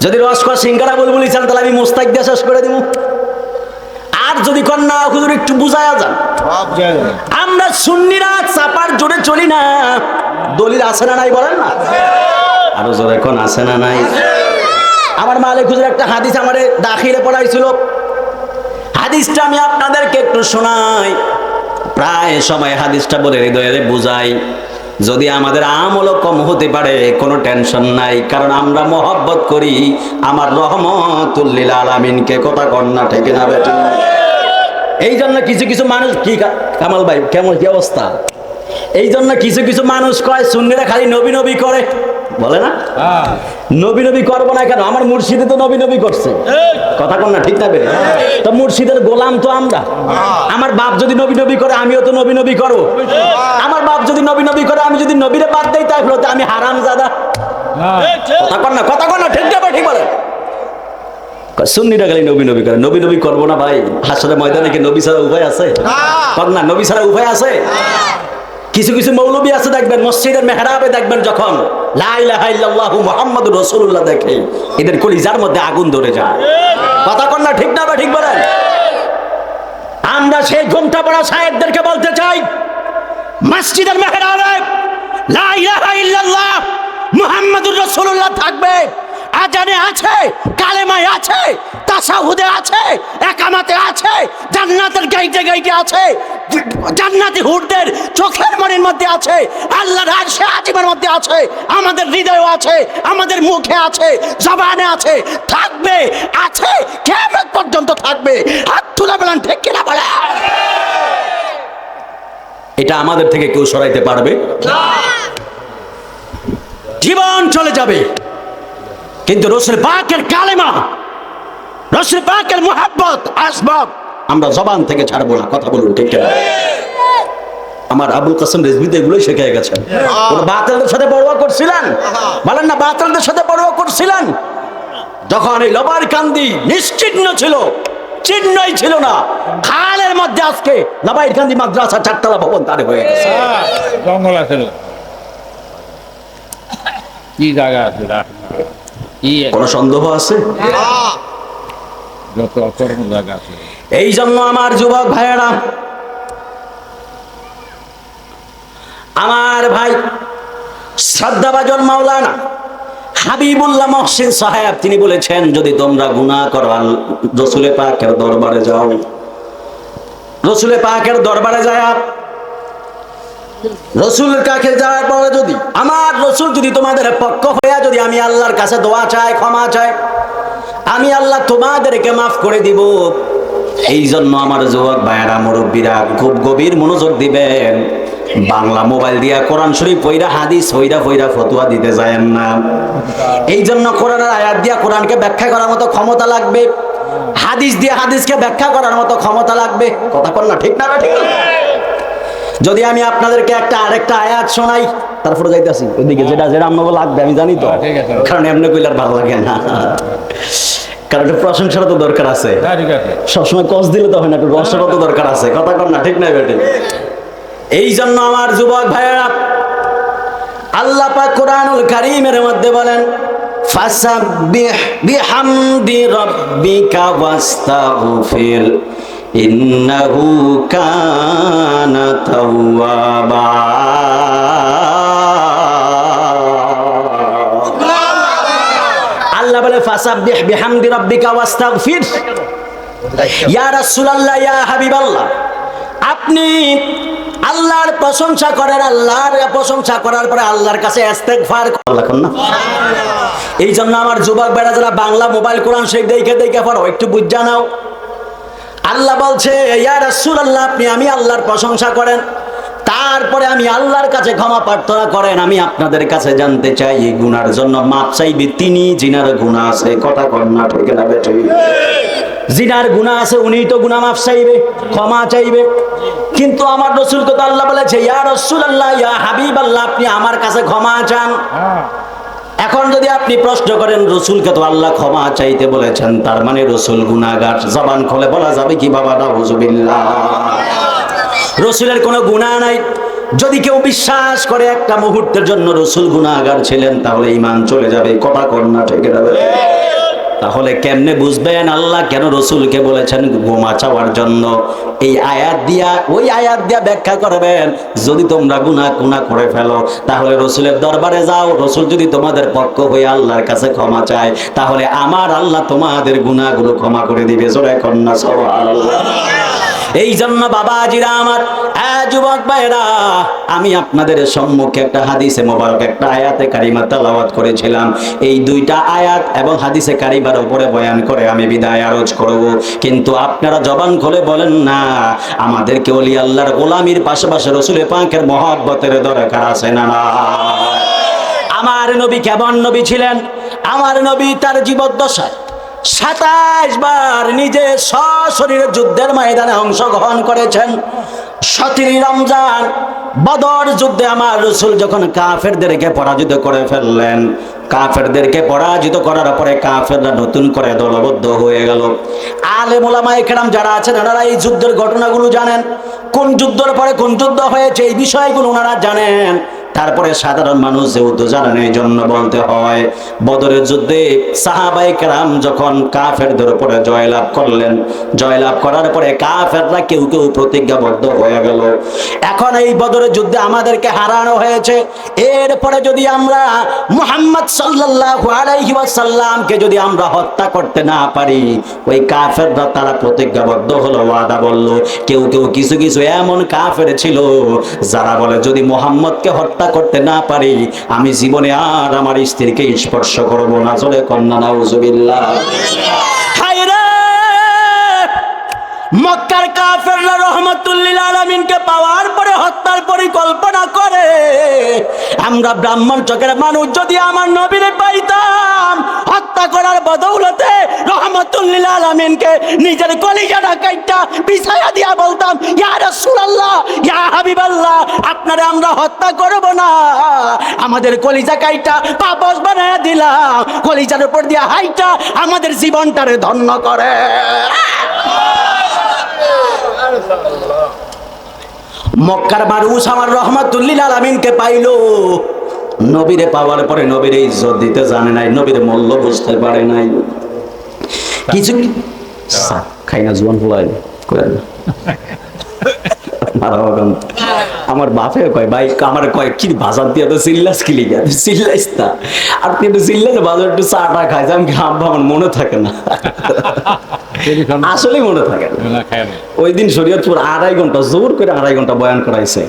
যদি রসকর সিঙ্গারা বুলবুলি চান, তাহলে আমি মুস্তাক দিয়ে শেষ করে দিব। আর যদি কন্যা হুজুর একটু বুঝায়া যান, আমরা সুন্নিরা চাপার জোরে চলি না। দলিল আছে না নাই বলেন না? আরো জোরে কোন আছে না নাই? আমার মালিক হুজুর একটা হাদিস আমারে দাখিলে পড়াইছিল, হাদিসটা আমি আপনাদেরকে একটু শোনাই। প্রায় সময় হাদিসটা বলে হৃদয়ে বুঝাই। যদি আমাদের আমলও কম হতে পারে, কোনো টেনশন নাই, কারণ আমরা মহব্বত করি আমার রহমতুল লিল আলামিনকে। কথা কন না, ঠিক না বেটা? এই জন্য কিছু কিছু মানুষ, কি কামাল ভাই কেমন কি অবস্থা? এই জন্য কিছু কিছু মানুষ কয় সুন্নিরা খালি নবী নবী করে, বলে না? নবী নবী করবো না কেন? আমার মুর্শিদে তো নবী নবী করছে। কথা কন না, ঠিক না বেটা? তো মুর্শিদের গোলাম তো আমরা। আমার বাপ যদি নবী নবী করে, আমিও তো নবী নবী করবো। আমার বাপ যদি নবী নবী করে, আমি যদি নবীরে বাদ দেই, তাহলে তো আমি হারামজাদা। কথা কন না, কথা কন না, ঠিক না? ঠিক বলে সুন্নিরা খালি নবী নবী করে। নবী নবী করবো না ভাই, হাসরের ময়দানে কি নবী ছাড়া উপায় আছে? কন না, নবী ছাড়া উপায় আছে? কিছু কিছু মৌলবী আছে দেখবেন, মসজিদের মেহরাবে দেখবেন, যখন লা ইলাহা ইল্লাল্লাহু মুহাম্মাদুর রাসূলুল্লাহ দেখে, এদের কলিজার মধ্যে আগুন ধরে যায়। কথা কন না, ঠিক না? বা ঠিক বলেন? আমরা সেই ঘুমটা পড়া সাহেবদেরকে বলতে চাই, মসজিদের মেহরাবে লা ইলাহা ইল্লাল্লাহ মুহাম্মাদুর রাসূলুল্লাহ থাকবে, আজানে আছে, কালেমায় আছে, তাশাহুদে আছে, একামতে আছে, জান্নাতের গাইটে গাইটে আছে, জান্নাতি হুরদের চোখের মনের মধ্যে আছে, আল্লাহর আরশে আজিমের মধ্যে আছে, আমাদের হৃদয়ে আছে, আমাদের মুখে আছে, জবানে আছে, থাকবে, আছে, কিয়ামত পর্যন্ত থাকবে। হাত তুলে বলেন, ঠিক কিনা বলে? এটা আমাদের থেকে কেউ সরাইতে পারবে না। জীবন চলে যাবে, কিন্তু রাসূল পাকের কালেমা, রাসূল পাকের মুহাব্বত, আসবাব আমরা জবান থেকে ছাড়বো না। কথা বলুন, ঠিক কিনা? আমার আবুল কাসেম রিজভী এগুলোই শিখে গেছেন। ওরা বাতিলদের সাথে পরোয়া করছিলেন, বলেন না? বাতিলদের সাথে পরোয়া করছিলেন। যখন এই লোবার কান্দি নিশ্চিহ্ন ছিল, চিহ্নই ছিল না, খালের মধ্যে আজকে লাবাইর কান্দি মাদ্রাসা 4 তলা ভবন তার হয়ে গেছে। কি জায়গা আছে কি কোনো সন্দেহ আছে? যত অকর্ম জায়গা আছে। এই জন্য আমার যুবক ভাইয়েরা, আমার ভাই শ্রদ্ধাভাজন মাওলানা হাবিবুল্লাহ মহসিন সাহেব তিনি বলেছেন, যদি তোমরা গুনাহ করো রসুলে পাকের দরবারে যাও, রসুলে পাকের দরবারে যায়, রসুলের কাছে যাওয়ার পরে যদি আমার রসুল যদি তোমাদের পক্ষ হইয়া যদি আমি আল্লাহর কাছে দোয়া চাই, ক্ষমা চাই, আমি আল্লাহ তোমাদেরকে মাফ করে দিব। এই জন্য আমার যুবক ভাইয়েরা, মুরব্বীরা খুব গভীর মনোযোগ দিবেন। বাংলা মোবাইল দিয়া কোরআন শরীফ পইরা হাদিস পইরা ফতোয়া দিতে যায়েন না। এই জন্য কোরআনের আয়াত দিয়া কোরআনকে ব্যাখ্যা করার মতো ক্ষমতা লাগবে, হাদিস দিয়া হাদিসকে ব্যাখ্যা করার মতো ক্ষমতা লাগবে। কথা বল না, ঠিক না? ঠিক না? যদি আমি আপনাদেরকে আরেকটা আয়াত শোনাই, তারপরে যাইতেছি ওইদিকে, যেটা আপনাকে লাগবে আমি জানি তো, কারণ এমনি কইলে আর ভালো লাগে না, কারণ একটু প্রশংসার তো দরকার আছে। সবসময় কস দিলে তো হয় না, একটু রসেরও তো দরকার আছে। কথা কর না, ঠিক না বেটে? এই জন্য আমার যুবক ভাইয়েরা, আল্লাহ পাক কোরআনুল কারীমের মধ্যে বলেন, ফাসাব্বিহ বিহামদি রাব্বিকা ওয়াস্তাগফির ইন্নাহু কানা তাওয়াবা। আল্লাহ বলে ফাসাব্বিহ বিহামদি রাব্বিকা ওয়াস্তাগফির। ইয়া রাসূলুল্লাহ, ইয়া হাবিবাল্লাহ, আপনি আল্লাহর প্রশংসা করেন, আল্লাহর প্রশংসা করার পরে আল্লাহর কাছে ইস্তেগফার করুন না। এই জন্য আমার যুবক ভাইরা যারা বাংলা মোবাইল কোরআন শরীফ দেখে পড়ো, একটু বুঝা নাও। আল্লাহ বলছে, ইয়া রাসূলুল্লাহ, আপনি আমি আল্লাহর প্রশংসা করেন, তারপরে আমি আল্লাহর কাছে ক্ষমা প্রার্থনা করেন। আমি আপনাদের কাছে জানতে চাই, এই গুনার জন্য মাপ চাইবে তিনি জিনার গুনাহ আছে। কথা কর না, ঠিক না বেঠি? জিনার গুনাহ আছে, উনিই তো গুনাহ মাফ চাইবে, ক্ষমা চাইবে। কিন্তু আমার রাসূলকে তো আল্লাহ বলেছে, ইয়া রাসূলুল্লাহ, ইয়া হাবিবাল্লাহ, আপনি আমার কাছে ক্ষমা চান। এখন যদি আপনি প্রশ্ন করেন, রসুলকে তো আল্লাহ ক্ষমা চাইতে বলেছেন, তার মানে রসুল গুনাহগার, জবান খুলে বলা যাবে কি বাবা? নাউযুবিল্লাহ। রসুলের কোনো গুনাহ নাই। যদি কেউ বিশ্বাস করে একটা মুহূর্তের জন্য রসুল গুনাহগার ছিলেন, তাহলে ঈমান চলে যাবে। কথা কর না, ঠিক যাবে? তাহলে কেমনে বুঝবেন আল্লাহ কেন রসুলকে বলেছেন ক্ষমা চাওয়ার জন্য? এই আয়াত দিয়া, ওই আয়াত দিয়া ব্যাখ্যা করবেন। যদি তোমরা গুনাহ করে ফেলো, তাহলে রসুলের দরবারে যাও, রসুল যদি তোমাদের পক্ষ হয়ে আল্লাহর কাছে ক্ষমা চায়, তাহলে আমার আল্লাহ তোমাদের গুনাহগুলো ক্ষমা করে দিবে। জোরে কন্যা সুবহানাল্লাহ। এই জন্য বাবাজিরা আমার, যুবক ভাইরা, আমি আপনাদের সম্মুখে একটা হাদিসে মোবারক, একটা আয়াতে কারিমা তেলাওয়াত করেছিলাম। এই দুইটা আয়াত এবং হাদিসে কারিমার উপরে বয়ান করে আমি বিদায় আরজ করব। কিন্তু আপনারা জবান খুলে বলেন না, আমাদেরকে ওলি আল্লাহর গোলামির পাশাপাশি রসুলের পাকের মহব্বতের দরকার আছে না? না। আমার নবী কেমন নবী ছিলেন? আমার নবী তার জীবদ্দশায় 27 বার নিজে সশরীরে যুদ্ধের ময়দানে অংশগ্রহণ করেছেন। 17 রমজান বদর যুদ্ধে আমার রাসূল যখন কাফেরদেরকে পরাজিত করে ফেললেন, কাফেরদেরকে পরাজিত করার পরে কাফেররা নতুন করে দলবদ্ধ হয়ে গেল। আলেম ওলামায়ে কেরাম যারা আছেন, ওনারা এই যুদ্ধের ঘটনাগুলো জানেন, কোন যুদ্ধের পরে কোন যুদ্ধ হয়েছে, এই বিষয়গুলো ওনারা জানেন। তারপরে সাধারণ মানুষ যেহেতু জানেন, এই জন্য বলতে হয়, বদরের যুদ্ধে সাহাবায়ে কেরাম যখন কাফেরদের উপরে জয়লাভ করলেন, জয়লাভ করার পরে কাফেররা কেউ কেউ প্রতিজ্ঞাবদ্ধ হয়ে গেল, এখন এই বদরের যুদ্ধে আমাদেরকে হারানো হয়েছে, এরপরে যদি আমরা মুহাম্মদ সাল্লাল্লাহু আলাইহি ওয়াসাল্লামকে যদি আমরা হত্যা করতে না পারি, ওই কাফেররা তারা প্রতিজ্ঞাবদ্ধ হলো, ওয়াদা বলল। কেউ কেউ কিছু কিছু এমন কাফের ছিল যারা বলে, যদি মুহাম্মদকে হত্যা করতে না পারি, আমি জীবনে আর আমার স্ত্রীকে স্পর্শ করব না। চলে কন্যা নাউযুবিল্লাহ। হায় রে, মক্কার কাফেররা রাহমাতুল লিল আলামিনকে পাওয়ার পরে হত্যার পরিকল্পনা করে। আমরা ব্রাহ্মণ চোখের মানুষ যদি আমার নবীরে পাইতাম, হত্যা করার বদৌলতে রাহমাতুল লিল আলামিনকে নিজের কলিজাটা কাইটা বিছায়া দিয়া বলতাম, ইয়া রাসূলুল্লাহ, ইয়া হাবিবাল্লাহ, আপনারে আমরা হত্যা করব না, আমাদের কলিজা কাইটা পাপস বানায়া দিলাম, কলিজার উপর দিয়া হাইটা আমাদের জীবনটারে ধন্য করে। মক্কার মানুষ আমার রাহমাতুল লিল আলামিনকে পাইলো, নবীরে পাওয়ার পরে নবীরে ইজ্জত দিতে জানে নাই, নবীর মূল্য বুঝতে পারে নাই। কিছু খাই না জোয়ান ফুলাই করে না। আমার বাপে কয় ভাই, আমার কয় কি বাজার দিয়ে তো চিল্লাস কি লিগা, চিল্লাইস না আর তুই একটু চিল্লালে বাজার একটু চাটা খাই, আমি আব্বা আমার মনে থাকে না, আসলে মনে থাকে না। ওই দিন শরীয়তপুর 2.5 ঘন্টা জোর করে 2.5 ঘন্টা বয়ান করাইছে।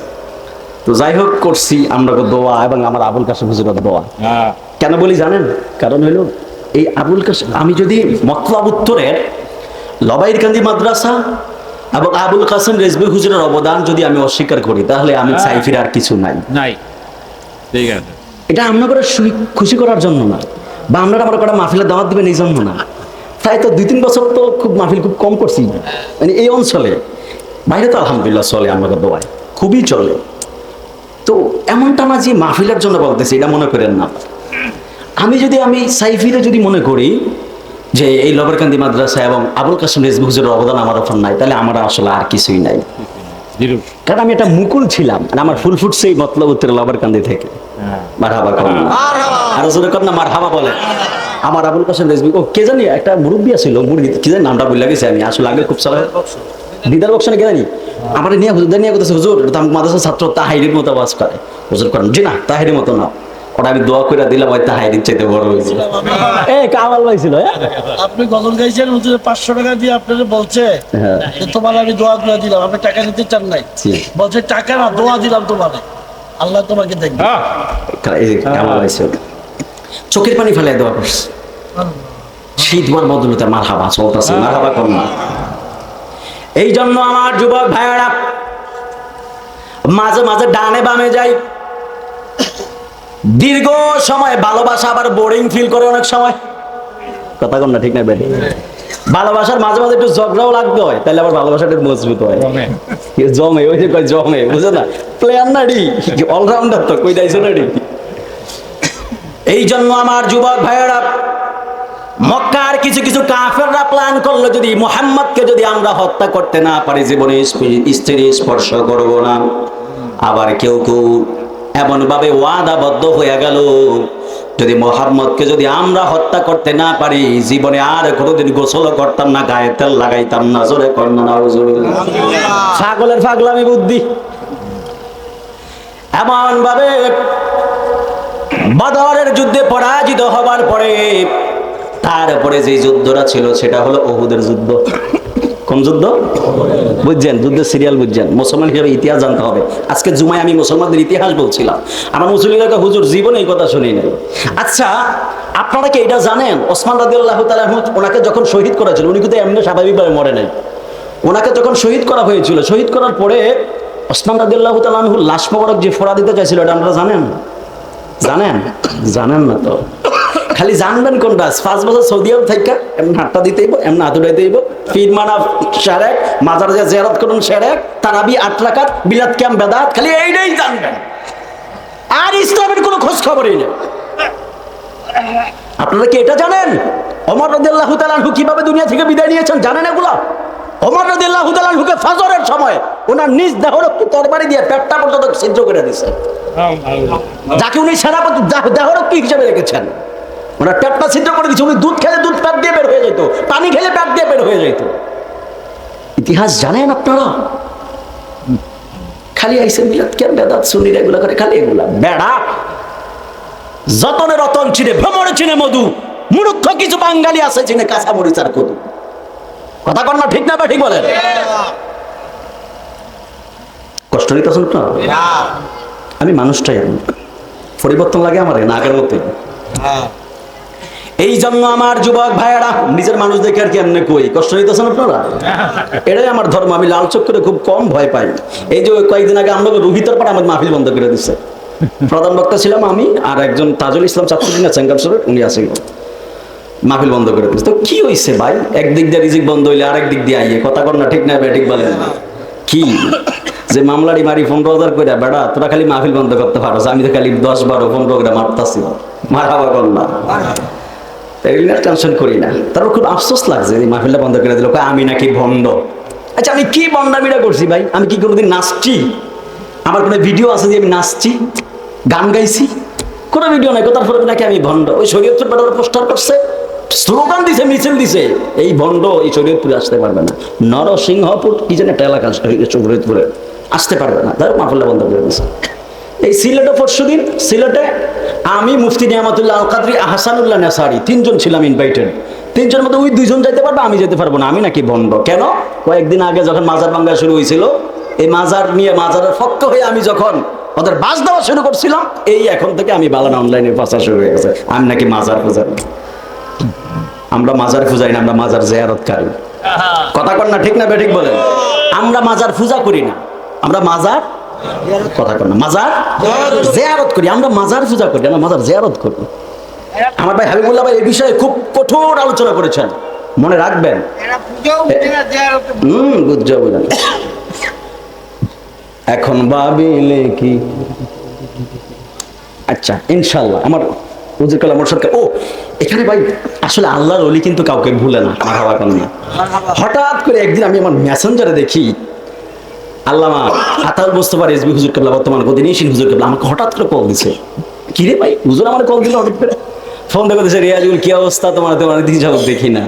তো যাই হোক করছি আমরা দোয়া, এবং আমার আবুল কাসেম হুজুরের দোয়া। কেন বলি জানেন? কারণ হলো এই আবুল কাসেম, আমি যদি মতলব উত্তরের লবাইরকান্দি মাদ্রাসা এবং আবুল কাসেম রেজবি হুজুরের অবদান যদি আমি অস্বীকার করি, তাহলে আমি সাইফির আর কিছু নাই। ঠিক আছে, এটা আপনাদের খুশি করার জন্য না, বা আপনারা আমার কটা মাহফিলের দাওয়াত দিবেন এই জন্য না। তাই তো 2-3 বছর তো খুব মাহফিল খুব কম করছি, মানে এই অঞ্চলে। বাইরে তো আলহামদুলিল্লাহ চলে, আমাদের দোয়ায় খুবই চলে। তো এমনটা না যে মাহফিলের জন্য বলতেছি, এটা মনে করেন না। আমি সাইফিরে যদি মনে করি যে এই লবারকান্দি মাদ্রাসা এবং আবুল কাসেম রেজবি হুজুরের অবদান আমার ওপর নাই, তাহলে আমার আসলে আর কিছুই নাই। কারণ আমি একটা মুকুল ছিলাম, আমার ফুল ফুটছে এই মতলব উত্তরে লবারকান্দি থেকে। মারহাবা করেন না, আর জোরে করেন না মারহাবা বলে। আমার আবুল কাসেম রেজবি, ও কে জানি একটা মুরব্বী ছিল, মুরগি কি জানি নামটা ভুলে গেছি আমি, আসলে আগে খুব সালা দিদার বক্সনে কে জানি আমার নিয়ে হুজুর নিয়ে কথা, হুজুর মাদ্রাসার ছাত্র তাহাইরির মতো আওয়াজ করে। হুজুর করেন জি না, তাহাইরির মতো না, ওটা আমি দোয়া করে দিলাম, ওই তাহাইরির চাইতে বড় হয়েছে। কামাল ভাই ছিল, আপনি গজল গাইছেন, হুজুর 500 টাকা দিয়ে আপনাকে বলছে তোমার আমি দোয়া করে দিলাম, আপনি টাকা দিতে চান নাই, বলছে টাকা না দোয়া দিলাম তোমার, আল্লাহ তোমাকে দেখবে। কামাল ভাই ছিল, চোখের পানি ফেলে দোয়া করছে, শীত বার বদলতে মারহাবা চলতেছে, মারহাবা কর না। এই জন্য আমার যুবক ভাইয়েরা মাঝে মাঝে ডানে বামে যাই, দীর্ঘ সময় ভালোবাসা আবার বোরিং ফিল করে অনেক সময়। কথা কন না, ঠিক না বেটি? ভালোবাসার মাঝে মাঝে একটু ঝগড়াও লাগতে হয়, তাহলে আবার ভালোবাসাটা মজবুত হয়, জমে। ওই যে কয় জমে, বুঝে না? প্লেয়ার না রি, অলরাউন্ডার তো কই দাইছো না রি। এই জন্য আমার যুবক ভাইয়েরা, মক্কার কিছু কিছু কাফেররা প্ল্যান করলো, যদি মুহাম্মদকে যদি আমরা হত্যা করতে না পারি, জীবনে স্ত্রী স্পর্শ করব না। আবার কেউ কেউ এমন ভাবে ওয়াদাবদ্ধ হয়ে গেল, যদি মুহাম্মদকে যদি আমরা হত্যা করতে না পারি, জীবনে আর কোনোদিন গোসল করতাম না, গায়ে তেল লাগাইতাম না। জোরে করনা নাউজুবিল্লাহ। ছাগলের পাগলামি বুদ্ধি। এমন ভাবে বদরের যুদ্ধে পরাজিত হবার পরে, তারপরে যে যুদ্ধটা ছিল সেটা হলো উহুদের যুদ্ধ। কোন যুদ্ধ বুঝছেন? যুদ্ধের সিরিয়াল বুঝছেন? মুসলমান হিসেবে ইতিহাস জানতে হবে। আজকে জুমায় আমি মুসলমানদের ইতিহাস বলছিলাম, আমার মুসলিমরা হুজুর জীবনে এই কথা শুনি নাই। আচ্ছা, আপনারা কি এটা জানেন ওসমান রাদিয়াল্লাহু তাআলা ওনাকে যখন শহীদ করা ছিল, উনি কিন্তু এমনি স্বাভাবিকভাবে মরে নাই। ওনাকে যখন শহীদ করা হয়েছিল, শহীদ করার পরে ওসমান রাদিয়াল্লাহু তাআলা আনহুর লাশ মোবারক যে ফোড়া দিতে চাইছিল, এটা আপনারা জানেন? জানেন? জানেন না তো, খালি জানবেন কোনটা? 5 বছর সৌদি আরব থেকে এমন হাতটা দিতে হইব, এমন হাত উঠাইতে হইব, পীর মানা শারেক, মাজার যে জিয়ারত করুন শারেক, তারাবি 8 রাকাত, বিলাত কিয়াম বেদাত, খালি এইটাই জানবেন, আর ইসলামের কোনো খোঁজ খবরই নেই। আপনারা কি এটা জানেন ওমর রাদিয়াল্লাহু তাআলা আনহু কিভাবে দুনিয়া থেকে বিদায় নিয়েছেন? জানেন এগুলা? ওমর রাদিয়াল্লাহু তাআলা আনহুকে ফজরের সময় ওনার নিজ দেহরক্ষী তরবারি দিয়ে পেটটা পর্যন্ত ছিদ্র করে দিয়েছে, যাকে উনি সেনাপতি দেহরক্ষী হিসেবে রেখেছেন। ওনার পেটটা ছিদ্র করে দিচ্ছে। উনি দুধ খেলে দুধ পেট দিয়ে বের হয়ে যেত, পানি খেলে পেট দিয়ে বের হয়ে যেত। ইতিহাস জানেন আপনারা? খালি আইসে মিলাদ কেন বেদাত সুন্নিরা এগুলা করে, খালি এগুলা বেড়া। যতনে রতন চিনে, ভ্রমণে চিনে মধু, মূর্খ কিছু বাঙালি আছে চিনে কাঁচা মরিচ আর কদু। কথা কন না, ঠিক না? ঠিক বলেন? কষ্ট নিতেছেন না? আমি মানুষটাই, আমি পরিবর্তন লাগে আমার, না আগের মতোই। এই জন্য আমার যুবক ভাইয়েরা, নিজের মানুষ দেখে আর কি এমনি কই, কষ্ট নিতেছেন আপনারা? এটাই আমার ধর্ম। আমি লাল চোখ করে খুব কম ভয় পাই। এই যে কয়েকদিন আগে আমরা রোহিতের পর আমাদের মাহফিল বন্ধ করে দিচ্ছে। প্রধান বক্তা ছিলাম আমি আর একজন তাজুল ইসলাম ছাত্রদিনা চেঙ্গারসরের, উনি আসেন, মাহফিল বন্ধ করে দিচ্ছে। তো কি হয়েছে ভাই? একদিক দিয়ে রিজিক বন্ধ হইলে আরেক দিক দিয়ে আইয়ে, কথা কর না, ঠিক না? ঠিক বলেন কি যে মামলাটি মারি 15,000 করে, বেড়া তোরা খালি মাহফিল বন্ধ করতে পারো, আমি তো খালি 10, 12, 15 করে মারতাছি। মারহাবা কর না, টেনশন করি না। তারপর খুব আফসোস লাগছে এই মাহফিলটা বন্ধ করে দিল, আমি নাকি ভণ্ড। আচ্ছা, আমি কি ভণ্ডামিটা করছি ভাই? আমি কি কোনোদিন নাচছি? আমার কোনো ভিডিও আছে যে আমি নাচছি, গান গাইছি? কোনো ভিডিও নাই, তারপরে নাকি আমি ভণ্ড। ওই শরীয়তপুর বেটার পোস্টার করছে, স্লোগান দিছে, মিছিল দিছে, এই ভণ্ড এই শরীয়তপুরে আসতে পারবে না। নরসিংহপুর কি যেন একটা এলাকা শরীয়তপুরে আসতে পারবে না, তার মাহফিলটা বন্ধ করে দিছে। এই সিলেটে পরশুদিন, সিলেটে আমি মুফতি নিয়ামতুল্লাহ আল কাদরি, আহসানুল্লাহ নেসারি, তিনজন ছিলাম ইনভাইটেড। তিনজনের মধ্যে ওই দুইজন যাইতে পারবে, আমি যেতে পারবো না। আমি নাকি ভণ্ড। কেন? কয়েকদিন আগে যখন মাজার ভাঙ্গা শুরু হয়েছিল, এই মাজার নিয়ে মাজারের পক্ষ হয়ে আমি যখন ওদের বাস দেওয়া শুরু করছিলাম, এই এখন থেকে আমি বালানা অনলাইনে পাশা শুরু হয়ে গেছে আমি নাকি মাজার পূজারি। আমরা মাজার পূজাই না, আমরা মাজার জিয়ারতকারী। কথা কর না, ঠিক না বেঠিক বলেন? আমরা মাজার পূজা করি না, আমরা মাজার, কথা কর না, মাজার জিয়ারত করি। আমরা মাজার পূজা করি, আমরা মাজার জিয়ারত করি। আমার ভাই হাবিবুল্লাহ ভাই এই বিষয়ে খুব কঠোর আলোচনা করেছেন, মনে রাখবেন। বুঝছো বুঝলেন? এখন ভাবিলে কি, আচ্ছা ইনশাল্লাহ আমার হুজুর কালাম সরকার। ও এখানে ভাই আসলে আল্লাহর ওলি কিন্তু কাউকে ভুলে না, মারহাবা করেন না। হঠাৎ করে একদিন আমি আমার মেসেঞ্জারে দেখি আল্লামা আতাউল মুস্তাফা রিজভী হুজুর কাবলা, বর্তমান গদিনীশীন হুজুর কাবলা, আমাকে হঠাৎ করে কল দিছে। কি রে ভাই, হুজুর আমার কল দিল হঠাৎ করে, ফোন দেখে দিচ্ছে, রিয়াজুল কি অবস্থা তোমার, তোমার দিন যাবত দেখি না,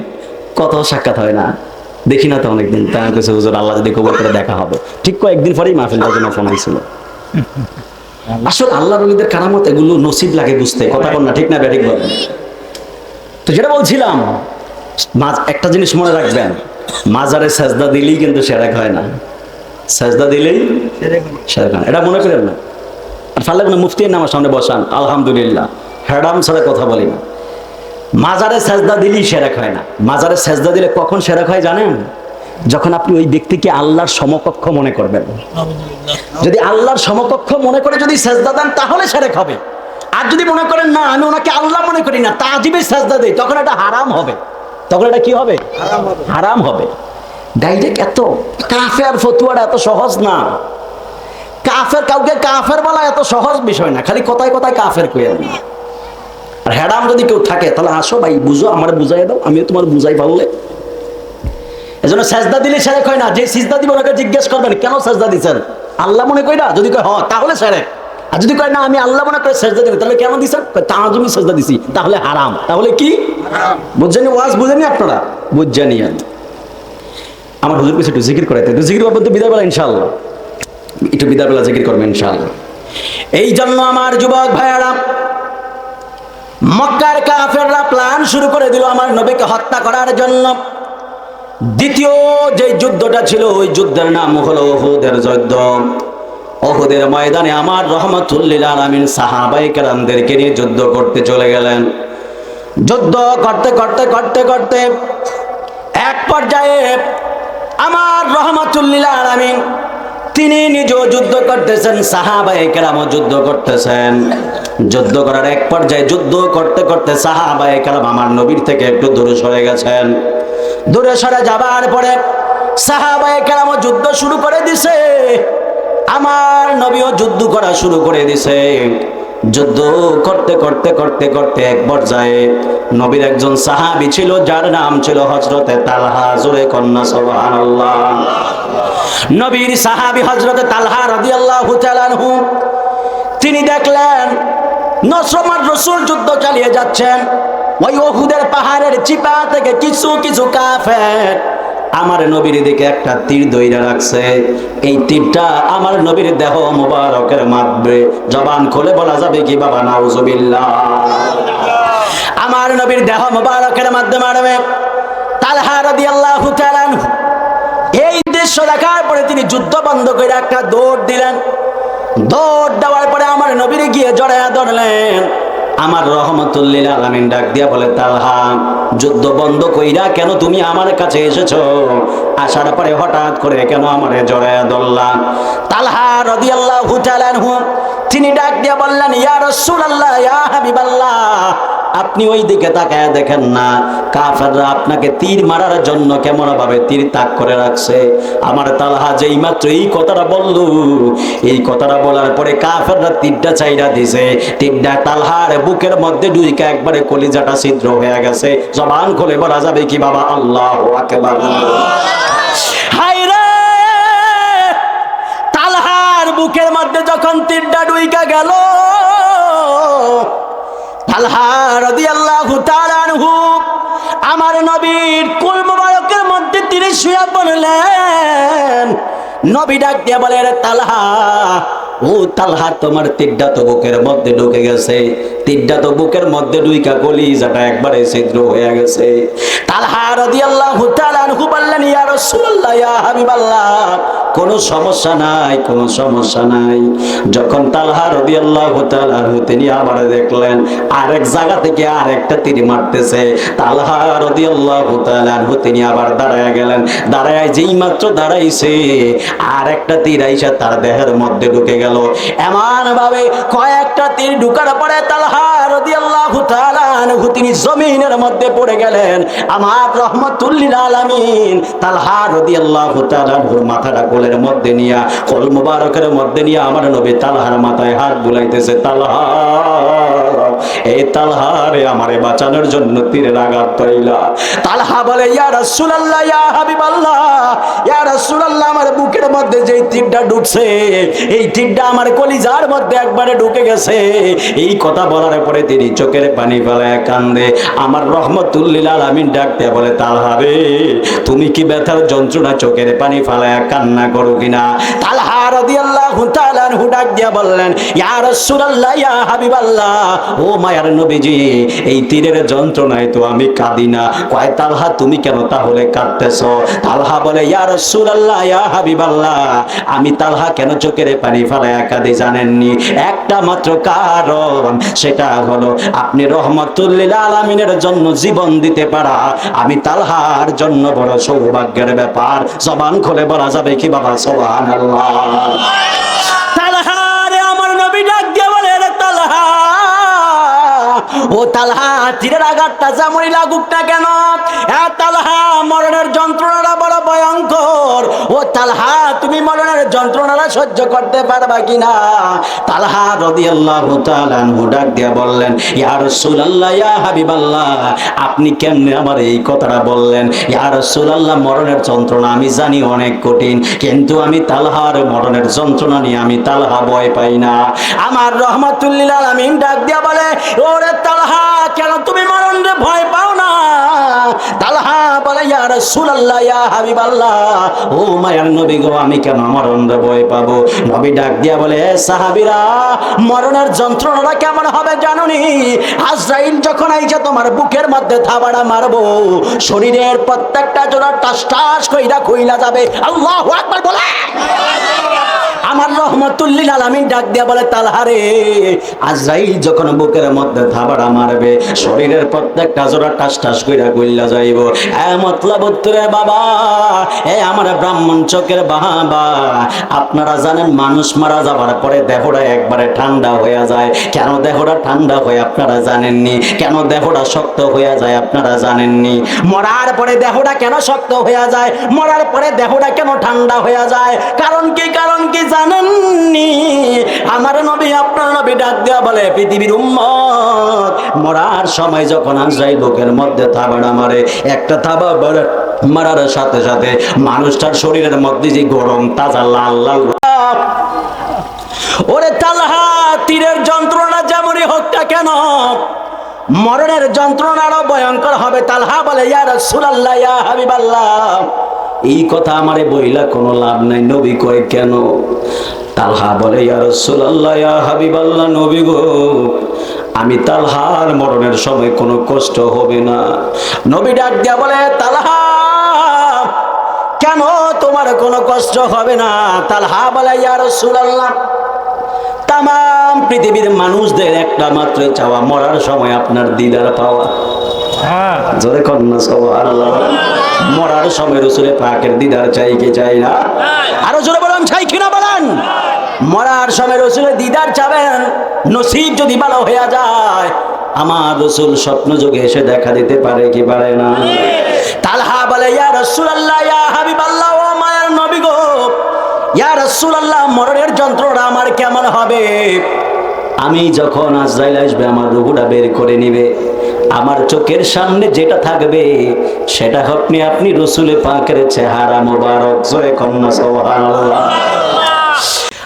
কত সাক্ষাৎ হয় না, দেখি না তো অনেকদিন। তা কাছে হুজুর আল্লাহ যদি কবুল করে দেখা হবে। ঠিক কয়েকদিন পরেই মাহফিলটার জন্য ফোন হয়েছিল। আসলে আল্লাহর ওলিদের কারামত এগুলো নসিব লাগে বুঝতে, কথা বল না, ঠিক না ব্যাঠিক বলেন? তো যেটা বলছিলাম, একটা জিনিস মনে রাখবেন, মাজারে সেজদা দিলেই কিন্তু সেরেক হয় না, সেজদা দিলেই সেরেক হয় না, এটা মনে করেন না। আর ফালে কোনো মুফতি আমার সামনে বসান, আলহামদুলিল্লাহ হ্যাডাম ছাড়া কথা বলি না। মাজারে সেজদা দিলেই সেরেক হয় না। মাজারে সেজদা দিলে কখন সেরেক হয় জানেন? যখন আপনি ওই ব্যক্তিকে আল্লাহর সমকক্ষ মনে করবেন। যদি আল্লাহর সমকক্ষ মনে করে যদি সেজদা দেন তাহলে সেরেক হবে। আর যদি মনে করেন না আমি ওনাকে আল্লাহ মনে করি না, তাজিবে সেজদা দেই, তখন এটা হারাম হবে। তখন এটা কি হবে? হারাম হবে। ডাইরেক্ট এত কাফের ফতুয়াটা এত সহজ না। কাফের কাউকে কাফের বলা এত সহজ বিষয় না, খালি কথায় কথায় কাফের কইয়া না। আর হ্যাডাম যদি কেউ থাকে তাহলে আসো ভাই বুঝো, আমার বুঝাই দাও, আমিও তোমার বুঝাই পারলে। এজন্য সেজদা দিলে সেরেক হয় না। যে সিজদা দিব ওনাকে জিজ্ঞেস করবেন কেন সেজদা দিচ্ছেন, আল্লাহ মনে করি না, যদি কয় হ্যাঁ তাহলে সেরেক। আর যদি কয় না আমি আল্লাহ মনে করে সেজদা দিই, তাহলে কেন দিচ্ছেন? তাআজুমি সেজদা দিছি, তাহলে হারাম। তাহলে কি বুঝছেন? ওয়াজ বুঝেনি আপনারা? বুঝছেনই। আমার হুজুর কিছু একটু জিকির করাইতে, একটু জিকির করবেন তো বিদায় বেলা ইনশাআল্লাহ, একটু বিদায় বেলা জিকির করবেন ইনশাআল্লাহ। এই জন্য আমার যুবক ভাইয়ারা, মক্কার কাফেররা প্ল্যান শুরু করে দিল আমার নবীকে হত্যা করার জন্য। দ্বিতীয় যে যুদ্ধটা ছিল ওই যুদ্ধের নাম হলো উহুদের যুদ্ধ। উহুদের ময়দানে আমার রাহমাতুল লিল আলামিন সাহাবায়ে কেরামদেরকে নিয়ে যুদ্ধ করতে চলে গেলেন। যুদ্ধ করতে করতে করতে করতে এক পর্যায়ে আমার রাহমাতুল লিল আলামিন তিনি নিজেও যুদ্ধ করতেছেন, সাহাবায়ে কেরামও যুদ্ধ করতেছেন। যুদ্ধ করার এক পর্যায়ে যুদ্ধ করতে করতে সাহাবায়ে কেরাম আমার নবীর থেকে একটু দূরে সরে গেছেন। দূরে সরে যাবার পরে সাহাবায়ে কেরামও যুদ্ধ শুরু করে দিছে, আমার নবীও যুদ্ধ করা শুরু করে দিছে। যুদ্ধ করতে করতে করতে করতে এক পর্যায়ে নবীর একজন সাহাবী ছিল যার নাম ছিল হযরতে তালহা। জোরে কন্যা সুবহানাল্লাহ। নবীর সাহাবী হযরতে তালহা রাদিয়াল্লাহু তাআলা আনহু, তিনি দেখলেন নসরমার রাসূল যুদ্ধ চালিয়ে যাচ্ছেন। ওই উহুদের পাহাড়ের চিপা থেকে কিছু কিছু কাফের আমার নবীর দিকে একটা তীর ধইরা রাখছে। এই তীরটা আমার নবীর দেহ মুবারকের মারবে। জবান খুলে বলা যাবে কি বাবা নাউজুবিল্লাহ? আমার নবীর দেহ মুবারকের মধ্যে মারবে। তালহা রাদিয়াল্লাহু তাআলা আনহু এই দৃশ্য দেখার পরে তিনি যুদ্ধ বন্ধ করে একটা দৌড় দিলেন। দৌড় দেওয়ার পরে আমার নবীর গিয়ে জড়ায়া ধরলেন। আমার রাহমাতুল লিল আলামিন ডাক দিয়া বলে, তালহা যুদ্ধ বন্ধ কইরা কেন তুমি আমার কাছে এসেছো? আসার পরে হঠাৎ করে কেন আমারে জড়ায়া ধরলা? তালহা রাদিয়াল্লাহু তাআলা আনহু তিনি ডাক দিয়া বললেন, ইয়া রাসূলুল্লাহ, ইয়া হাবিবাল্লাহ, আপনি ওই দিকে তাকায় দেখেন না, কাফেররা আপনাকে তীর মারার জন্য কেমন ভাবে তীর তাক করে রাখছে। আমার তালহা যেই মাত্র এই কথাটা বলল, এই কথাটা বলার পরে কাফেররা তীরটা চাইরা দিছে। তীরটা তালহার বুকের মধ্যে ঢুইকা একবারে কলিজাটা ছিদ্র হয়ে গেছে। জবান খুলে বলা যাবে কি বাবা আল্লাহু আকবার? হায় রে, তালহার বুকের মধ্যে যখন তীরটা ঢুইকা গেল, আমার নবীর কুল মুবারকের মধ্যে তিনি শুয়ে পড়লেন। নবী ডাক দিয়ে বলে, রে তালহা, ও তালহা, তোমার তিড্ডা তো বুকের মধ্যে ঢুকে গেছে। তিড্ডা তো বুকের মধ্যে ঢুইকা কলিজাটা একবারে ছিদ্র হয়ে গেছে। তালহা রাদিয়াল্লাহু তাআলা আনহু বললেন, ইয়া রাসূলুল্লাহ, ইয়া হাবিবাল্লাহ, কোনো সমস্যা নাই, কোনো সমস্যা নাই। যখন তালহা রাদিয়াল্লাহু তাআলা আনহু তিনি আবার দেখলেন আরেক জায়গা থেকে আরেকটা তীর মারতেছে, তালহা রাদিয়াল্লাহু তাআলা আনহু তিনি আবার দাঁড়ায় গেলেন। দাঁড়ায় যেই মাত্র দাঁড়াইছে, আরেকটা তীর আইসা তার দেহের মধ্যে ঢুকে গেল। এমন ভাবে কয়েকটা তীর ঢুকার পরে তালহা রাদিয়াল্লাহু তাআলা আনহু তিনি জমিনের মধ্যে পড়ে গেলেন। আমার রহমাতুল লিল আলামিন তালহা রাদিয়াল্লাহু তাআলা আনহুর মাথাটা কোলের মধ্যে নিয়া, কোল মুবারকের মধ্যে নিয়া আমার নবী তালহার মাথায় হাত বুলাইতেছে। তালহা, এই তালহা রে, আমারে বাঁচানোর জন্য তীরের আঘাত পাইলা। তালহা বলে, ইয়া রাসূলুল্লাহ, ইয়া হাবিবাল্লাহ, ইয়া রাসূলুল্লাহ, আমার বুকের মধ্যে যেই তীরটা ঢুকছে, এই তীরটা আমার কলিজার মধ্যে একবারে ঢুকে গেছে। এই কথা বলার পরে তিনি চোখের পানি ফেলায় কান্দে। আমার রহমাতুল লিল আলামিন ডাকতে বলে, তালহা রে, তুমি কি ব্যথার যন্ত্রণা চোখের পানি ফেলায় কান্না করো কিনা? তালহা রাদিয়াল্লাহু তাআলা আনহু ডাক দিয়া বললেন, ইয়া রাসূলুল্লাহ, ইয়া হাবিবাল্লাহ, ও মায়ার নবীজি, এই তীরের যন্ত্রণায় তো আমি কাঁদি না। কয়, তালহা তুমি কেন তাহলে কাঁদতেছো? তালহা বলে, ইয়া রাসূলুল্লাহ, ইয়া হাবিবাল্লাহ, আমি তালহা কেন চোখের পানি ফেলায় কাঁদি জানেননি? একটা মাত্র কারণ, সেটা হলো আপনি রহমাতুল লিল আলামিনের জন্য জীবন দিতে পারা আমি তালহার জন্য বড় সৌভাগ্যের ব্যাপার। জবান খুলে বলা যাবে কি বাবা? সুবহানাল্লাহ। তালহা রে, আমার নবী ডাক দিয়ে বলে, রে তালহা, ও তালহা, তীরের আঘাতটা যেমনই লাগুক না কেন, তালহা, মরণের যন্ত্রণাটা বড় ভয়ঙ্কর। ও তালহা, তুমি মরণের যন্ত্রণাটা সহ্য করতে পারবা কিনা? তালহা রাদিয়াল্লাহু তাআলা আনহু ডাক দিয়া বললেন, ইয়া রাসূলুল্লাহ, ইয়া হাবিবাল্লাহ, আপনি কেমনে আমার এই কথাটা বললেন? ইয়া রাসূলুল্লাহ, মরণের যন্ত্রণা আমি জানি অনেক কঠিন, কিন্তু আমি তালহার মরণের যন্ত্রণা নিয়ে আমি তালহা ভয় পাই না। আমার রহমাতুল লিল আলামিন ডাক দিয়া বলে, ওরে তালহা, কেন তুমি মরণে ভয় পাও না? তালহা বলে, ইয়া রাসূলুল্লাহ, ইয়া হাবিবাল্লাহ, ও মায়ার নবী গো, আমি কেন মরণে ভয় পাবো? নবী ডাক দিয়া বলে, সাহাবীরা, মরণের যন্ত্রণাটা কেমন হবে জানোনি? আজরাইল যখন আইছে তোমার বুকের মধ্যে থাবাড়া মারবো, শরীরের প্রত্যেকটা জোড়া টাস টাস কইরা কইলা যাবে। আল্লাহু আকবার বলে। আমার রহমাতুল লিল আলামিন ডাক দিয়া বলে, তালহা রে, আজরাইল যখন বুকের মধ্যে থাবাড়া মারবে, শরীরের প্রত্যেকটা জোড়া টাস টাস কইরা কইলা যাইব। মতলব উত্তরে বাবা, আমার ব্রাহ্মণ চোখের বাবা, আপনারা জানেন মানুষ মারা যাবার পরে দেহটা একবারে ঠান্ডা হয়ে যায়। কেন দেহটা ঠান্ডা হয় আপনারা জানেননি? কেন দেহটা শক্ত হয়ে যায় আপনারা জানেননি? মরার পরে দেহটা কেন শক্ত হয়ে যায়? মরার পরে দেহটা কেন ঠান্ডা হয়ে যায়? কারণ কি, কারণ কি জানেননি? আমার নবী, আপনার নবী ডাক দেয়া বলে, পৃথিবীর উম্মত, মরার সময় যখন আজরাইল বুকের মধ্যে থাবাড়া মারে, একটা থাবা মারার সাথে সাথে মানুষটার শরীরের মধ্যে যে গরম তাজা লাল লাল, ওরে তালহা, তীরের যন্ত্রণা যেমনই হোক না কেন, মরণের যন্ত্রণা আরো ভয়ঙ্কর হবে। তালহা বলে, ইয়া রাসূলুল্লাহ, ইয়া হাবিবাল্লাহ, এই কথা আমারে বইলা কোনো লাভ নাই। নবী কয়, কেন? তালহা বলে, ইয়া রাসূলুল্লাহ, ইয়া হাবিবাল্লাহ, নবী গো, আমি তালহার মরণের সময় কোনো কষ্ট হবে না। নবী ডাক দিয়া বলে, তালহা, কেন তোমার কোনো কষ্ট হবে না? তালহা বলে, ইয়া রাসূলুল্লাহ, তাম পৃথিবীর মানুষদের একটা মাত্র চাওয়া, মরার সময় আপনার দিদার পাওয়া। জোরে কন্যা সুবহানাল্লাহ। মরার সময় রাসূলের পাকের দিদার চাই কি চাই না? আরো জোরে বলেন, চাই কিনা বলেন? মরার সময় রাসূলের দিদার চাবেন। নসিব যদি ভালো হয়ে যায়, আমার রাসূল স্বপ্ন যোগে এসে দেখা দিতে পারে কি পারে না? তালহা বলে, ইয়া রাসূলুল্লাহ, ইয়া হাবিবাল্লাহ, ও মায়ের নবী গো, ইয়া রাসূলুল্লাহ, মরণের যন্ত্রণা আমার কেমন হবে? আমি যখন আজরাইল আসবে, আমার রূহটা বের করে নিবে, আমার চোখের সামনে যেটা থাকবে সেটা আপনি রাসূলের পাকের চেহারা মোবারক। জোরে কন্যা সুবহানাল্লাহ।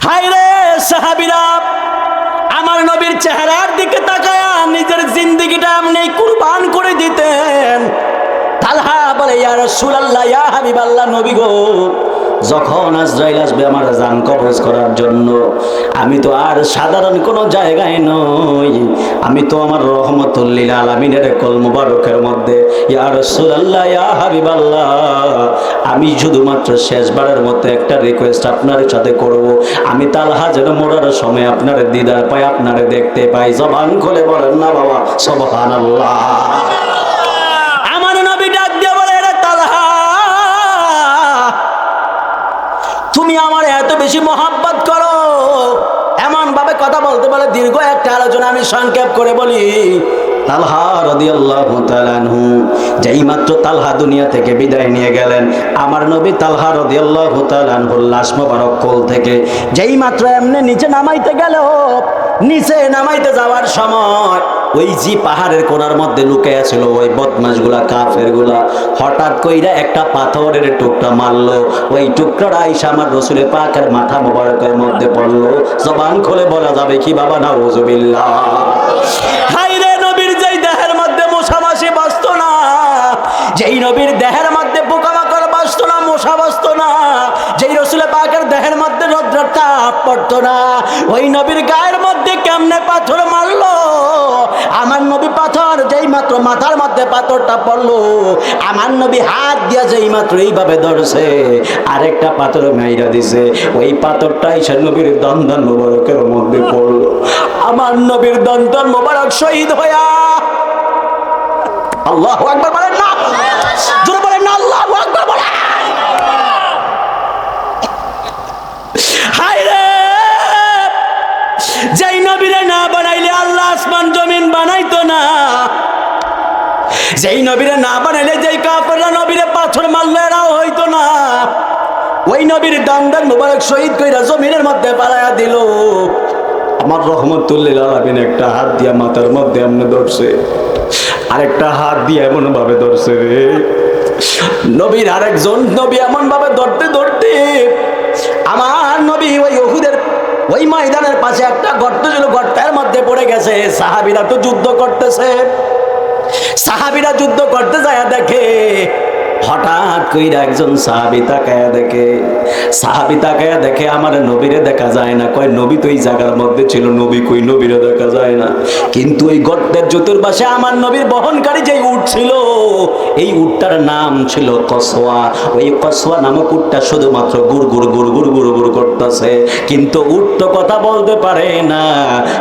হায় রে সাহাবীরা, আমার নবীর চেহারার দিকে তাকায়া নিজের জিন্দেগিটা এমনি কুরবান করে দিতেন। বলে ইয়া রাসূলুল্লাহ, ইয়া হাবিবাল্লাহ, নবী গো, যখন আজরাইল আসবে আমার জান কবজ করার জন্য, আমি তো আর সাধারণ কোনো জায়গায় নই, আমি তো আমার রহমতুল লিল আলামিনের কল মুবারকের মধ্যে। ইয়া রাসূলুল্লাহ, ইয়া হাবিবাল্লাহ, আমি শুধুমাত্র শেষবারের মতো একটা রিকোয়েস্ট আপনার সাথে করব, আমি তালহা যেন মরার সময় আপনার দিদার পাই, আপনারে দেখতে পাই। জবান খুলে বলেন না বাবা সুবহানাল্লাহ। আমার নবী ডাক দিয়ে বলে, রে তালহা, তুমি আমার এত বেশি মহাব্বত করো, এমন ভাবে কথা বলতে বলে দীর্ঘ একটা আলোচনা আমি সংক্ষেপ করে বলি। তালহা রাদিয়াল্লাহু তাআলা আনহু যেই মাত্র তালহা দুনিয়া থেকে বিদায় নিয়ে গেলেন, আমার নবী তালহা রাদিয়াল্লাহু তাআলা আনহুর লাশ মোবারক কোল থেকে যেই মাত্র এমনি নিচে নামাইতে গেল, নিচে নামাইতে যাওয়ার সময় ওই যে পাহাড়ের কোণার মধ্যে লুকিয়ে ছিল ওই বদমাশগুলা, কাফেরগুলা, হঠাৎ কইরা একটা পাথরের টুকরা মারলো। ওই টুকরাটা আইসা আমার রাসূল পাকের মাথা মোবারকের মধ্যে পড়লো। জবান খুলে বলা যাবে কি বাবা? নাউযুবিল্লাহ। হায়রে নবীর যেই দেহের মধ্যে মশামাছি বাসতো না, যেই নবীর দেহের মধ্যে পোকামাকড় বাসতো না, মশা বাসতো না, যেই রাসূল পাকের দেহের মধ্যে রৌদ্রের তাপ পড়তো না, ওই নবীর গায়ের মধ্যে কেমনে পাথর মারলো? আমার নবী পাথর যেই মাত্র মাথার মধ্যে পাথরটা পড়লো, আমার নবী হাত দিয়া যেই মাত্র এইভাবে ধরছে, আরেকটা পাথর মাইরা দিছে, ওই পাথরটা এসে নবীর দন্দন মোবারকের মধ্যে পড়লো। আমার নবীর দন্দন মোবারক শহীদ হইয়া, আল্লাহু আকবার বলেন না, জোরে বলেন না, আল্লাহু আকবার বলেন। হায়রে, যেই নবীরে না বানাইলে আল্লাহ আসমান জমিন বানাইতো না, যেই নবীরে না বানাইলে যেই কাফেররা নবীরে পাথর মারলে এরাও হইতো না, ওই নবীর দন্দন মোবারক শহীদ কইরা জমিনের মধ্যে পালায়া দিল। আমার রহমতুল লিল আলামিন একটা হাত দিয়া মাথার মধ্যে এমন ধরছে, আরেকটা হাত দিয়ে এমন ভাবে ধরছে রে, নবীর আরেকজন নবী এমন ভাবে ধরতে ধরতে আমার নবী ওই উহুদের ওই ময়দানের পাশে একটা গর্ত ছিল, গর্তের মধ্যে পড়ে গেছে। সাহাবীরা তো যুদ্ধ করতেছে, সাহাবীরা যুদ্ধ করতে যায় দেখে, হঠাৎ কইরা একজন সাহাবী তাকায়া দেখে আমার নবীরে দেখা যায় না। কয় নবী তো এই জায়গার মধ্যে ছিল, নবী কই? নবীরে দেখা যায় না। কিন্তু ওই গর্তের চতুর্পাশে আমার নবীর বহনকারী যে উট ছিল, এই উটটার নাম ছিল কসওয়া। ওই কসওয়া নামক উটটা শুধুমাত্র গুড় গুড় গুড় গুড় গুড় গুড় করতেছে, কিন্তু উট তো কথা বলতে পারে না,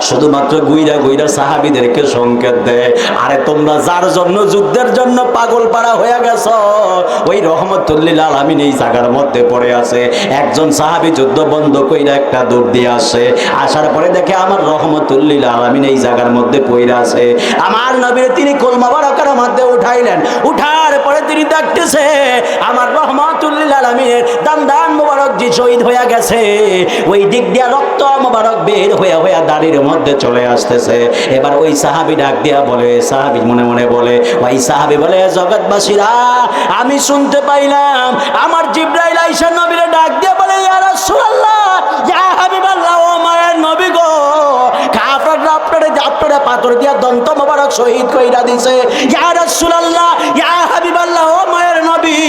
শুধুমাত্র গুইরা গুইরা সাহাবীদেরকে সংকেত দেয়, আরে তোমরা যার জন্য যুদ্ধের জন্য পাগল পাড়া হয়ে গেছ, ওই রহমতুল লিল আলামিন এই জায়গার মধ্যে পড়ে আছে। একজন সাহাবী যুদ্ধ বন্ধ কইরা একটা দৌড় দিয়ে আসে, আসার পরে দেখে আমার রহমতুল লিল আলামিন এই জায়গার মধ্যে পড়ে আছে। আমার নবীর তিনি কোল মোবারকের মধ্যে উঠাইলেন, উঠার পরে তিনি দেখতেছে আমার রহমতুল লিল আলামিনের দান মোবারক যে শহীদ হয়ে গেছে, ওই দিক দিয়া রক্ত মোবারক বের হয়ে হয়ে দাড়ির মধ্যে চলে আসতেছে। এবার ওই সাহাবী ডাক দিয়া বলে, সাহাবী মনে মনে বলে, ওই সাহাবী বলে, জগৎবাসীরা আমি শুনতে পাইলাম আমার জিবরাইল আইসা নবীরে ডাক দিয়ে বলে, ইয়া রাসূলুল্লাহ, ইয়া হাবিবাল্লাহ, ও মায়ের নবী গো, কাফেররা আপনারে পাথর দিয়া দন্ত মোবারক শহীদ কইরা দিছে। ইয়া রাসূলুল্লাহ, ইয়া হাবিবাল্লাহ, ও মায়ের নবী,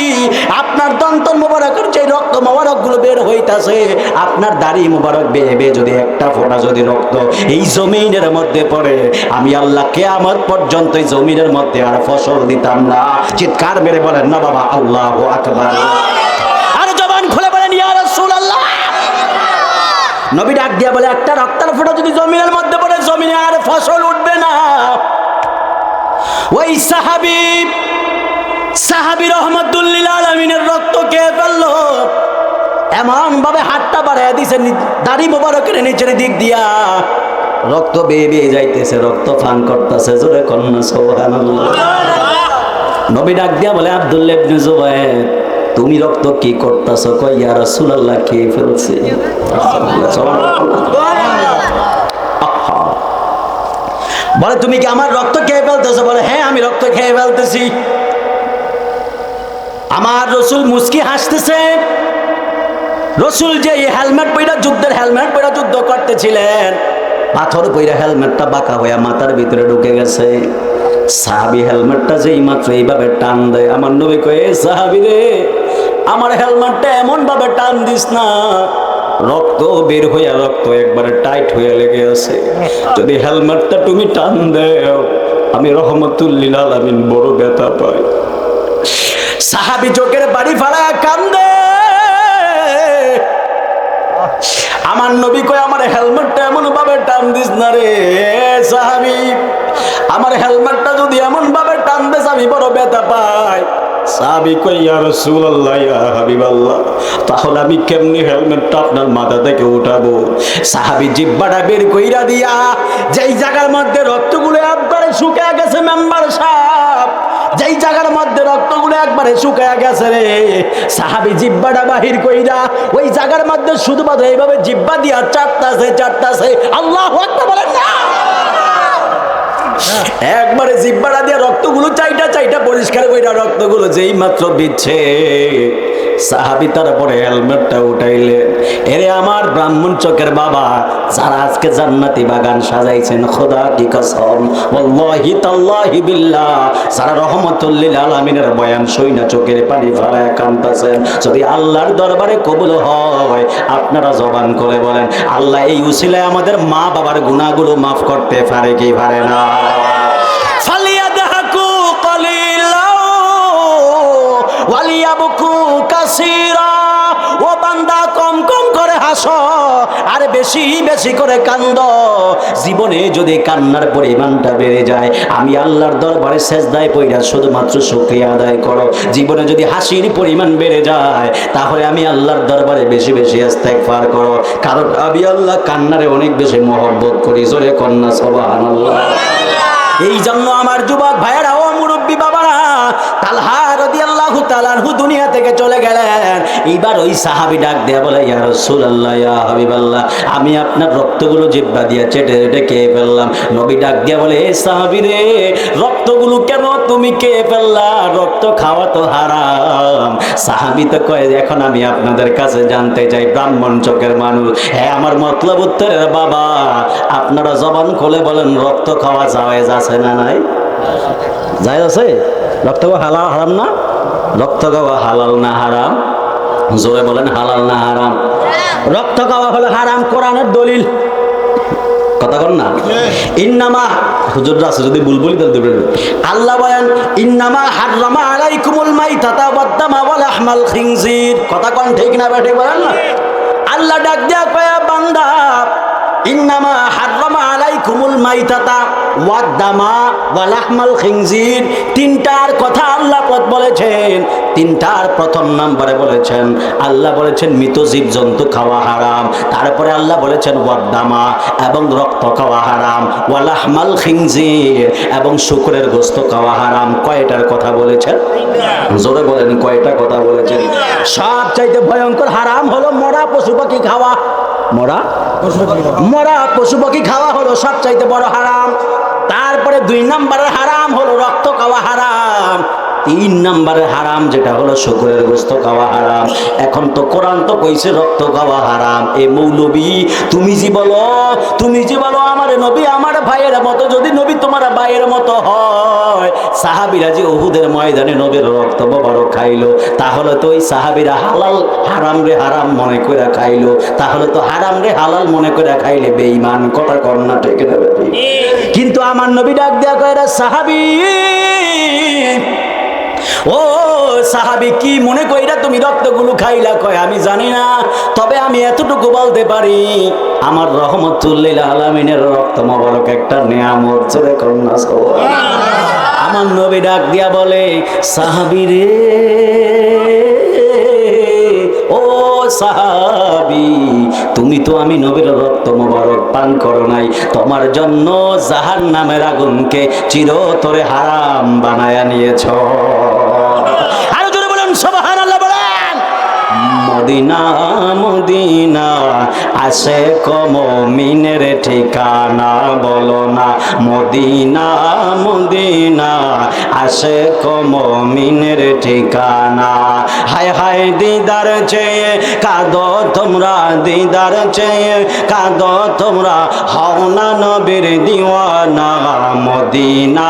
আপনার দন্ত মোবারকের যে রক্ত মোবারক গুলো বের হইতাছে, আপনার দাড়ি মোবারক বেয়ে বেয়ে যদি একটা ফোঁটা যদি রক্ত এই জমিনের মধ্যে পড়ে, আমি আল্লাহ কিয়ামত পর্যন্ত এই জমিনের মধ্যে আর ফসল দিতাম না। চিৎকার মেরে বলেন না বাবা আল্লাহু আকবার। আর জবান খুলে বলেন ইয়া রাসূলুল্লাহ। নবী ডাক দিয়া বলে, একটা রক্তের ফোঁটা যদি জমিনের মধ্যে পড়ে, জমিনে আর ফসল উঠবে না। ওই সাহাবী রহমতুল লিল আলামিনের রক্ত খেয়ে ফেললো, এমন ভাবে হাতটা বাড়াইয়া দিছে দাড়ি মোবারকের নিচের দিক দিয়া, রক্ত বেয়ে বেয়ে যাইতেছে, রক্ত ফান করতেছে। জোরে কন্যা সুবহানাল্লাহ। নবী ডাক দিয়া বলে, আব্দুল্লাহ ইবনে জুবায়ের, তুমি রক্ত কি করতেছো? কই ইয়া রাসূলুল্লাহ খেয়ে ফেলছি। বলে, তুমি কি আমার রক্ত খেয়ে ফেলতেছো? বলে, হ্যাঁ আমি রক্ত খেয়ে ফেলতেছি। আমার রাসূল মুস্কি হাসতেছে। রাসূল যে হেলমেট পইরা, যুদ্ধের হেলমেট পইরা যুদ্ধ করতেছিলেন, পাথর পইরা হেলমেটটা বাঁকা হইয়া মাথার ভিতরে ঢুকে গেছে। সাহাবী হেলমেটটা যেই মাত্র এইভাবে টান দেয়, আমার নবী কয়ে, সাহাবী রে, আমার হেলমেটটা এমন ভাবে টান দিস না, রক্ত বের হইয়া রক্ত একবারে টাইট হইয়া লেগে আছে। যদি হেলমেটটা তুমি টান দেও, আমি রহমতুল লিল আলামিন বড় ব্যথা পাই। সাহাবী চোখের বাড়ি ফাড়ায় কান্দে। আমার নবী কয়, আমার হেলমেটটা এমন ভাবে টান দিস না রে সাহাবী, আমার হেলমেটটা যদি এমন ভাবে টান দিস আমি বড় ব্যথা পাই। সাহাবী কই, ইয়া রাসূলুল্লাহ, ইয়া হাবিবাল্লাহ, তাহলে আমি কেমনি হেলমেটটা আপনার মাথা থেকে উঠাবো? সাহাবী জিহ্বাটা বের কইরা দিয়া যেই জায়গার মধ্যে রক্তগুলো একবারে শুকিয়ে গেছে, মেম্বার সাহেব, যেই জায়গার মধ্যে রক্তগুলো একবারে শুকিয়ে গেছে রে, সাহাবী জিহ্বাটা বাহির কইরা ওই জায়গার মধ্যে শুধুমাত্র এইভাবে জিহ্বা দিয়া চাটতাছে। আল্লাহু আকবার বলেন না। একবারে জিহ্বাটা দিয়ে রক্তগুলো চাইটা পরিষ্কার কইরা রক্তগুলো যেই মাত্র বিচ্ছে, সাহাবী তারপরে হেলমেটটা উঠাইলেন। এরে আমার ব্রাহ্মণ চোখের বাবা, যারা আজকে জান্নাতি বাগান সাজাইছেন, খোদা কি কসম, ওয়াল্লাহি তাল্লাহি বিল্লাহ, যারা রহমতুল লিল আলামিনের বয়ান শুইনা চোখের পানি ফেলায় কাঁদতেছেন, যদি আল্লাহর দরবারে কবুল হয়, আপনারা জবান করে বলেন, আল্লাহ এই উসিলায় আমাদের মা বাবার গুনাহগুলো মাফ করতে পারে কি পারে না? ফালিয়াদহাকু কালিলা ওয়ালিয়াবকু কাসীরা। ও বান্দা, কম কম করে হাসো আর বেশি বেশি করে কান্দো। জীবনে যদি কান্নার পরিমাণটা বেড়ে যায়, আমি আল্লাহর দরবারে সেজদায় পইরা শুধুমাত্র শুকরিয়া আদায় করো। জীবনে যদি হাসির পরিমাণ বেড়ে যায়, তাহলে আমি আল্লাহর দরবারে বেশি বেশি ইস্তেগফার করো, কারণ আমি আল্লাহ কান্নারে অনেক বেশি মহব্বত করি। জোরে কন্যা সুবহানাল্লাহ। এই জন্য আমার যুবক ভাইয়েরা ও মুরব্বী বাবারা, তালহা রাদিয়াল্লাহু তাআলা আনহু দুনিয়া থেকে চলে গেলেন। এইবার ওই সাহাবী ডাক দেয়া বলে, ইয়া রাসূলুল্লাহ, ইয়া হাবিবাল্লাহ, আমি আপনার রক্তগুলো জিহ্বা দিয়ে চেটে খেয়ে ফেললাম। নবী ডাক দেয়া বলে, এ সাহাবী রে, রক্তগুলো কেন তুমি খেয়ে ফেললা? রক্ত খাওয়া তো হারাম। সাহাবী তো কয়, এখন আমি আপনাদের কাছে জানতে চাই, ব্রাহ্মণ চোখের মানুষ, হ্যাঁ আমার মতলব উত্তরের বাবা, আপনারা জবান খুলে বলেন, রক্ত খাওয়া জায়েজ আছে না নাই? জায়েজ আছে? রক্ত খাওয়া হালাল হারাম না? রক্ত খাওয়া হালাল না হারাম? জোরে বলেন, হালাল না হারাম? রক্ত খাওয়া হলো হারাম, কোরআনের দলিল। কথা কন না? ইন্নামা, হুজুররা আছে যদি বুলবুলি দল দেবেন, আল্লাহ বলেন, ইন্নামা হাররামা আলাইকুমুল মাইতাতা ওয়াদ-দামা ওয়া লাহমাল খিনজির। কথা কন ঠিক না বেঠিক বলেন না? আল্লাহ ডাক দেয়া কয়, বান্দা, ইন্নামা হাররামা আলাইকুমুল মাইতাতা ওয়াদ-দামা ওয়া লাহমাল খিনজির, তিনটার কথা আল্লাহ বলেছেন। তিনটার প্রথম নম্বরে বলেছেন, আল্লাহ বলেছেন মৃত জীবজন্তু খাওয়া হারাম। তারপরে আল্লাহ বলেছেন ওয়াদ-দামা, এবং রক্ত খাওয়া হারাম, ওয়া লাহমাল খিনজির, এবং শুকরের গোশত খাওয়া হারাম। কয়টার কথা বলেছেন? জোরে বলেন, কয়টা কথা বলেছেন? সবচাইতে ভয়ঙ্কর হারাম হলো মরা পশু পাখি খাওয়া। মরা পশু পাখি খাওয়া হলো সবচাইতে বড় হারাম। তারপরে 2 নম্বরের হারাম হলো রক্ত খাওয়া হারাম। 3 নম্বরের হারাম যেটা হলো শুকরের গোশত খাওয়া হারাম। এখন তো কোরআন তো কইছে রক্ত খাওয়া হারাম। এ মৌলবী, তুমি জি বলো আমার নবী আমার ভাইয়ের মতো, যদি নবী তোমার ভাইয়ের মতো হয়, সাহাবীরা যে উহুদের ময়দানে নবীর রক্ত মোবারক খাইলো, তাহলে তো ওই সাহাবীরা হালাল হারাম রে হারাম মনে করে খাইলো, তাহলে তো হারাম রে হালাল মনে করে খাইলে বেঈমান। কথা কর না ঠিক না? কিন্তু আমার নবী ডাক দেয়া কয়, সাহাবী, ও সাহাবী, কি মনে কইরা তুমি রক্তগুলো খাইলা? কয়, আমি জানি না, তবে আমি এতটুকু বলতে পারি, আমার রহমতুল লিল আলামিনের রক্ত মোবারক একটা নিয়ামত। জোরে কন্যা সুবহানাল্লাহ। আমার নবী ডাক দিয়া বলে, সাহাবী রে, ও সাহাবী, তুমি তো আমি নবীর রক্ত মোবারক পান করো নাই, তোমার জন্য জাহান্নামের আগুনকে চিরতরে হারাম বানায়া নিয়েছো। আরো জোরে বলেন সুবহানাল্লাহ বলেন। মদিনা মদিনা আশিক মুমিনের ঠিকানা বলো না মদিনা মদিনা আশিক মুমিনের ঠিকানা হায় হায় দিদার চেয়ে কাঁদো তোমরা দিদার চেয়ে কাঁদো তোমরা হও না নবীর দিওয়ানা মদিনা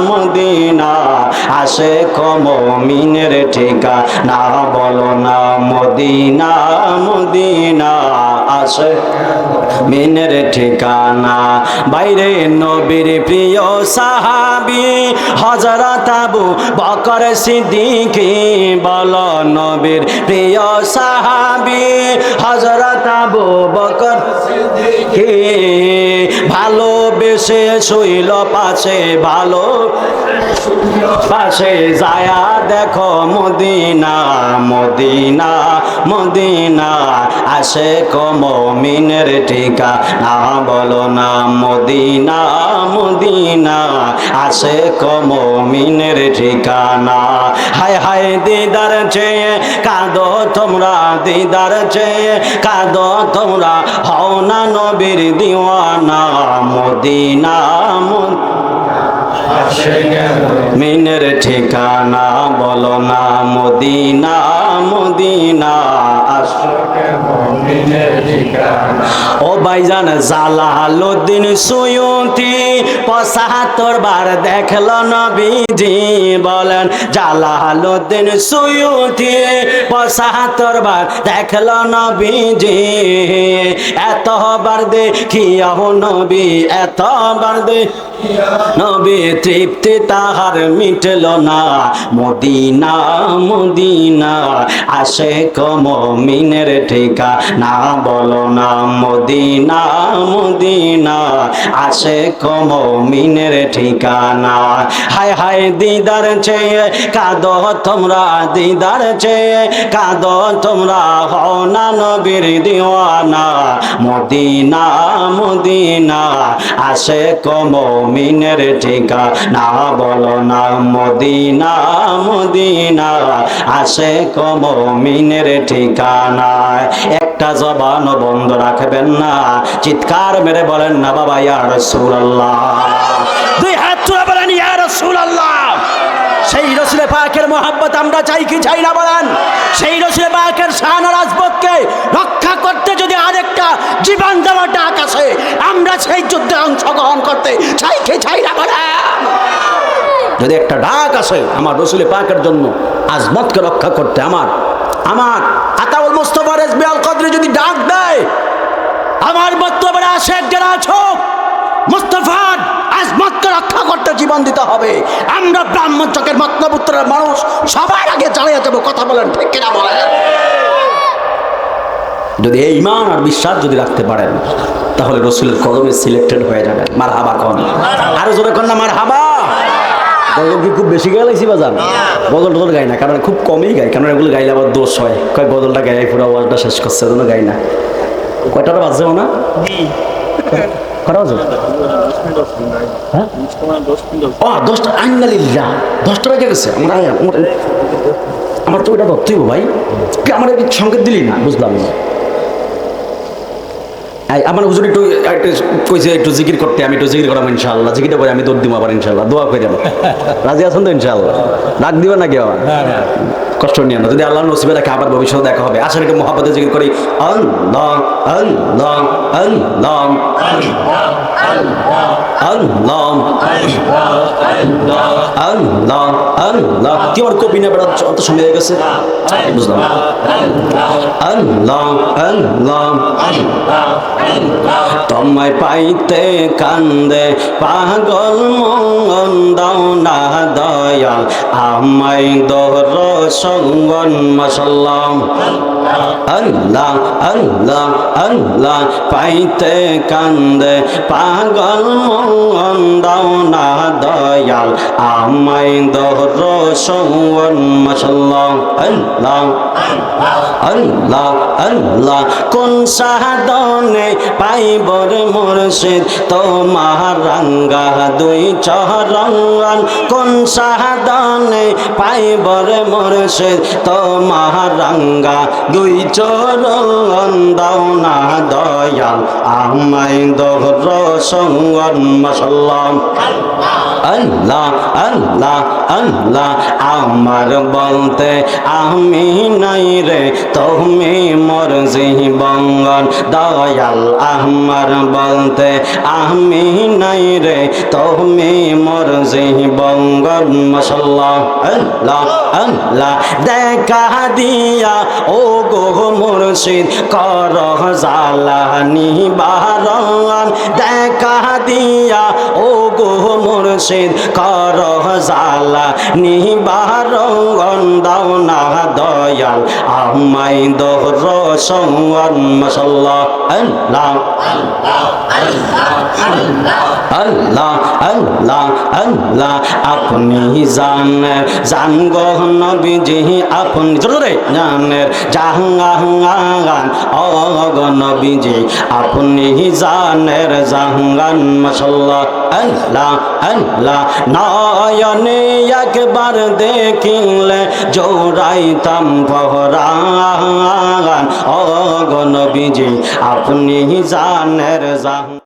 মদিনা আশিক মুমিনের ঠিকানা বলো না মদিনা মদিনা আশিক মুমিনের ঠিকানা বাইরে নবীর প্রিয় সাহাবী হযরত আবু বকর সিদ্দিক বলো নবীর প্রিয় সাহাবী হযরত আবু বকর সিদ্দিক ভালোবেসে শুইল পাশে ভালো পাশে যায়া দেখো মদিনা মদিনা মদিনা আশিক মুমিনের ঠিকানা বলো না মদিনা মদিনা আশিক মুমিনের ঠিকানা হায় হায় দিদার চেয়ে কাঁদো তোমরা দিদার চেয়ে কাঁদো তোমরা হও না নবীর দিওয়ানা মদিনা মিনের ঠিকানা বলো না মদিনা মদিনা ও ভাইজান জালালউদ্দিন সুয়ুতি ৭৫ বার দেখল নবীজি বলেন জালালউদ্দিন সুয়ুতি ৭৫ বার দেখল নবীজি এতবার দেখিয়াও নবী এতবার নবী তৃপ্তি তাহার মিটল না মদিনা মদিনা আশিক মুমিনের ঠিকানা বলো না মদিনা মদিনা আশিক মুমিনের ঠিকানা হায় হায় দিদার চেয়ে কাঁদো তোমরা দিদার চেয়ে কাঁদো তোমরা হও না নবীর দিওয়ানা মদিনা মদিনা আশিক মুমিনের ঠিকানা বলো না মদিনা মদিনা আশিক মুমিনের ঠিকানা একটা জবান বন্ধ রাখবেন না চিৎকার মেরে বলেন না বাবা ইয়া রাসূলুল্লাহ দুই হাত তুলে বলেন ইয়া রাসূলুল্লাহ সেই রাসূল পাকের মহব্বত আমরা চাই কি চাই না বলেন সেই রাসূল পাকের শান আর আজমতকে রক্ষা করতে যদি আরেকটা জীবন দেওয়ার ডাক আসে আমরা সেই যুদ্ধে অংশগ্রহণ করতে চাই কি চাই না বলেন যদি একটা ডাক আসে আমার রাসূল পাকের জন্য আজমতকে রক্ষা করতে আমার আতাউল মুস্তাফা রেজবি আল কদরি যদি ডাক দেয় আমার বক্তব্যের আশেক যারা আছো মুস্তাফার আজমতকে রক্ষা করতে জীবন দিতে হবে আমরা ব্রাহ্মণ চকের মতলবুত্তরের মানুষ সবার আগে চালিয়ে যাবো কথা বলেন ঠিক কিনা বলেন যদি এই ঈমান আর বিশ্বাস যদি রাখতে পারেন তাহলে রাসূলের কদমে সিলেক্টেড হয়ে যাবেন মারহাবা কোন আরো জোরে কোন না মারহাবা গজল কি খুব বেশি গাইছি বাজান গজল টজল গাই না কারণ খুব কমই গাই কারণ এগুলো গাইলে আবার দোষ হয় কয় গজলটা গাই পুরো ওয়াজটা শেষ করছে জন্য গাই না কয়টাটা বাজছে না কটা বাজে হ্যাঁ 10টা আইনালিল্লাহ 10টা বেজে গেছে আমার তো ওইটা ধরতেই ভাই আমার একটু সংকেত দিলি না বুঝলাম আমার হুজুর একটু কইছে একটু জিকির করতে আমি একটু জিকির করাম ইনশাআল্লাহ জিকিরটা করে আমি দৌড় দিব আবার ইনশাআল্লাহ দোয়া করে দেব রাজি আছেন তো ইনশাআল্লাহ ডাক দিবেন নাকি আবার কষ্ট নিয়ে না যদি আল্লাহ নসিবে রাখে আবার ভবিষ্যতে দেখা হবে আসলে একটু মহব্বতে জিকির করি আল্লাহ আল্লাহ আল্লাহ আল্লাহ আল্লাহ আল্লাহ কি আমার কপি না বেড়া অত সময় হয়ে গেছে বুঝলাম আল্লাহ আল্লাহ তোমায় পাইতে কান্দে পাগল মন দাও না দয়াল আমায় দর্শন মাশাআল্লাহ আল্লাহ আল্লাহ আল্লাহ পাইতে কান্দে পাগল মন দাও না দয়াল আমায় দর্শন মাশাআল্লাহ আল্লাহ আল্লাহ আল্লাহ কোন সাধনে পাইব রে মুর্শিদ তোমার রাঙ্গা দুই চরণ কোন সাধনে পাইব রে মুর্শিদ তোমার রাঙ্গা দুই চরণ দাও না দয়াল আমায় দর্শন মাশাআল্লাহ আল্লাহ আল্লাহ আল্লাহ আমার বলতে আমি নাই রে তুমি মোর জীবন দয়াল আমার বলতে আমি নাই রে তুমি মোর জীবন মাশাআল্লাহ আল্লাহ আল্লাহ দেখা দিয়া ও গো মুর্শিদ কর জালা নিবারণ দেখা দিয়া ও গো মুর্শিদ কর জালা নিবারণ দাও না দয়াল আমায় দর্শন মাশাআল্লাহ আল্লাহ আল্লাহ আল্লাহ আল্লাহ আপনি জানেন জান গো নবীজি আপনি জোরে জানেন জাহাঙ্গান ও গো নবীজি আপনি জানেন জাহাঙ্গান মাশাআল্লাহ আল্লাহ আল্লাহ নয়নে একবার দেখিলে জোড়াইতাম পরাণ ও গো নবীজি আপনি জানেন জাহাঙ্গান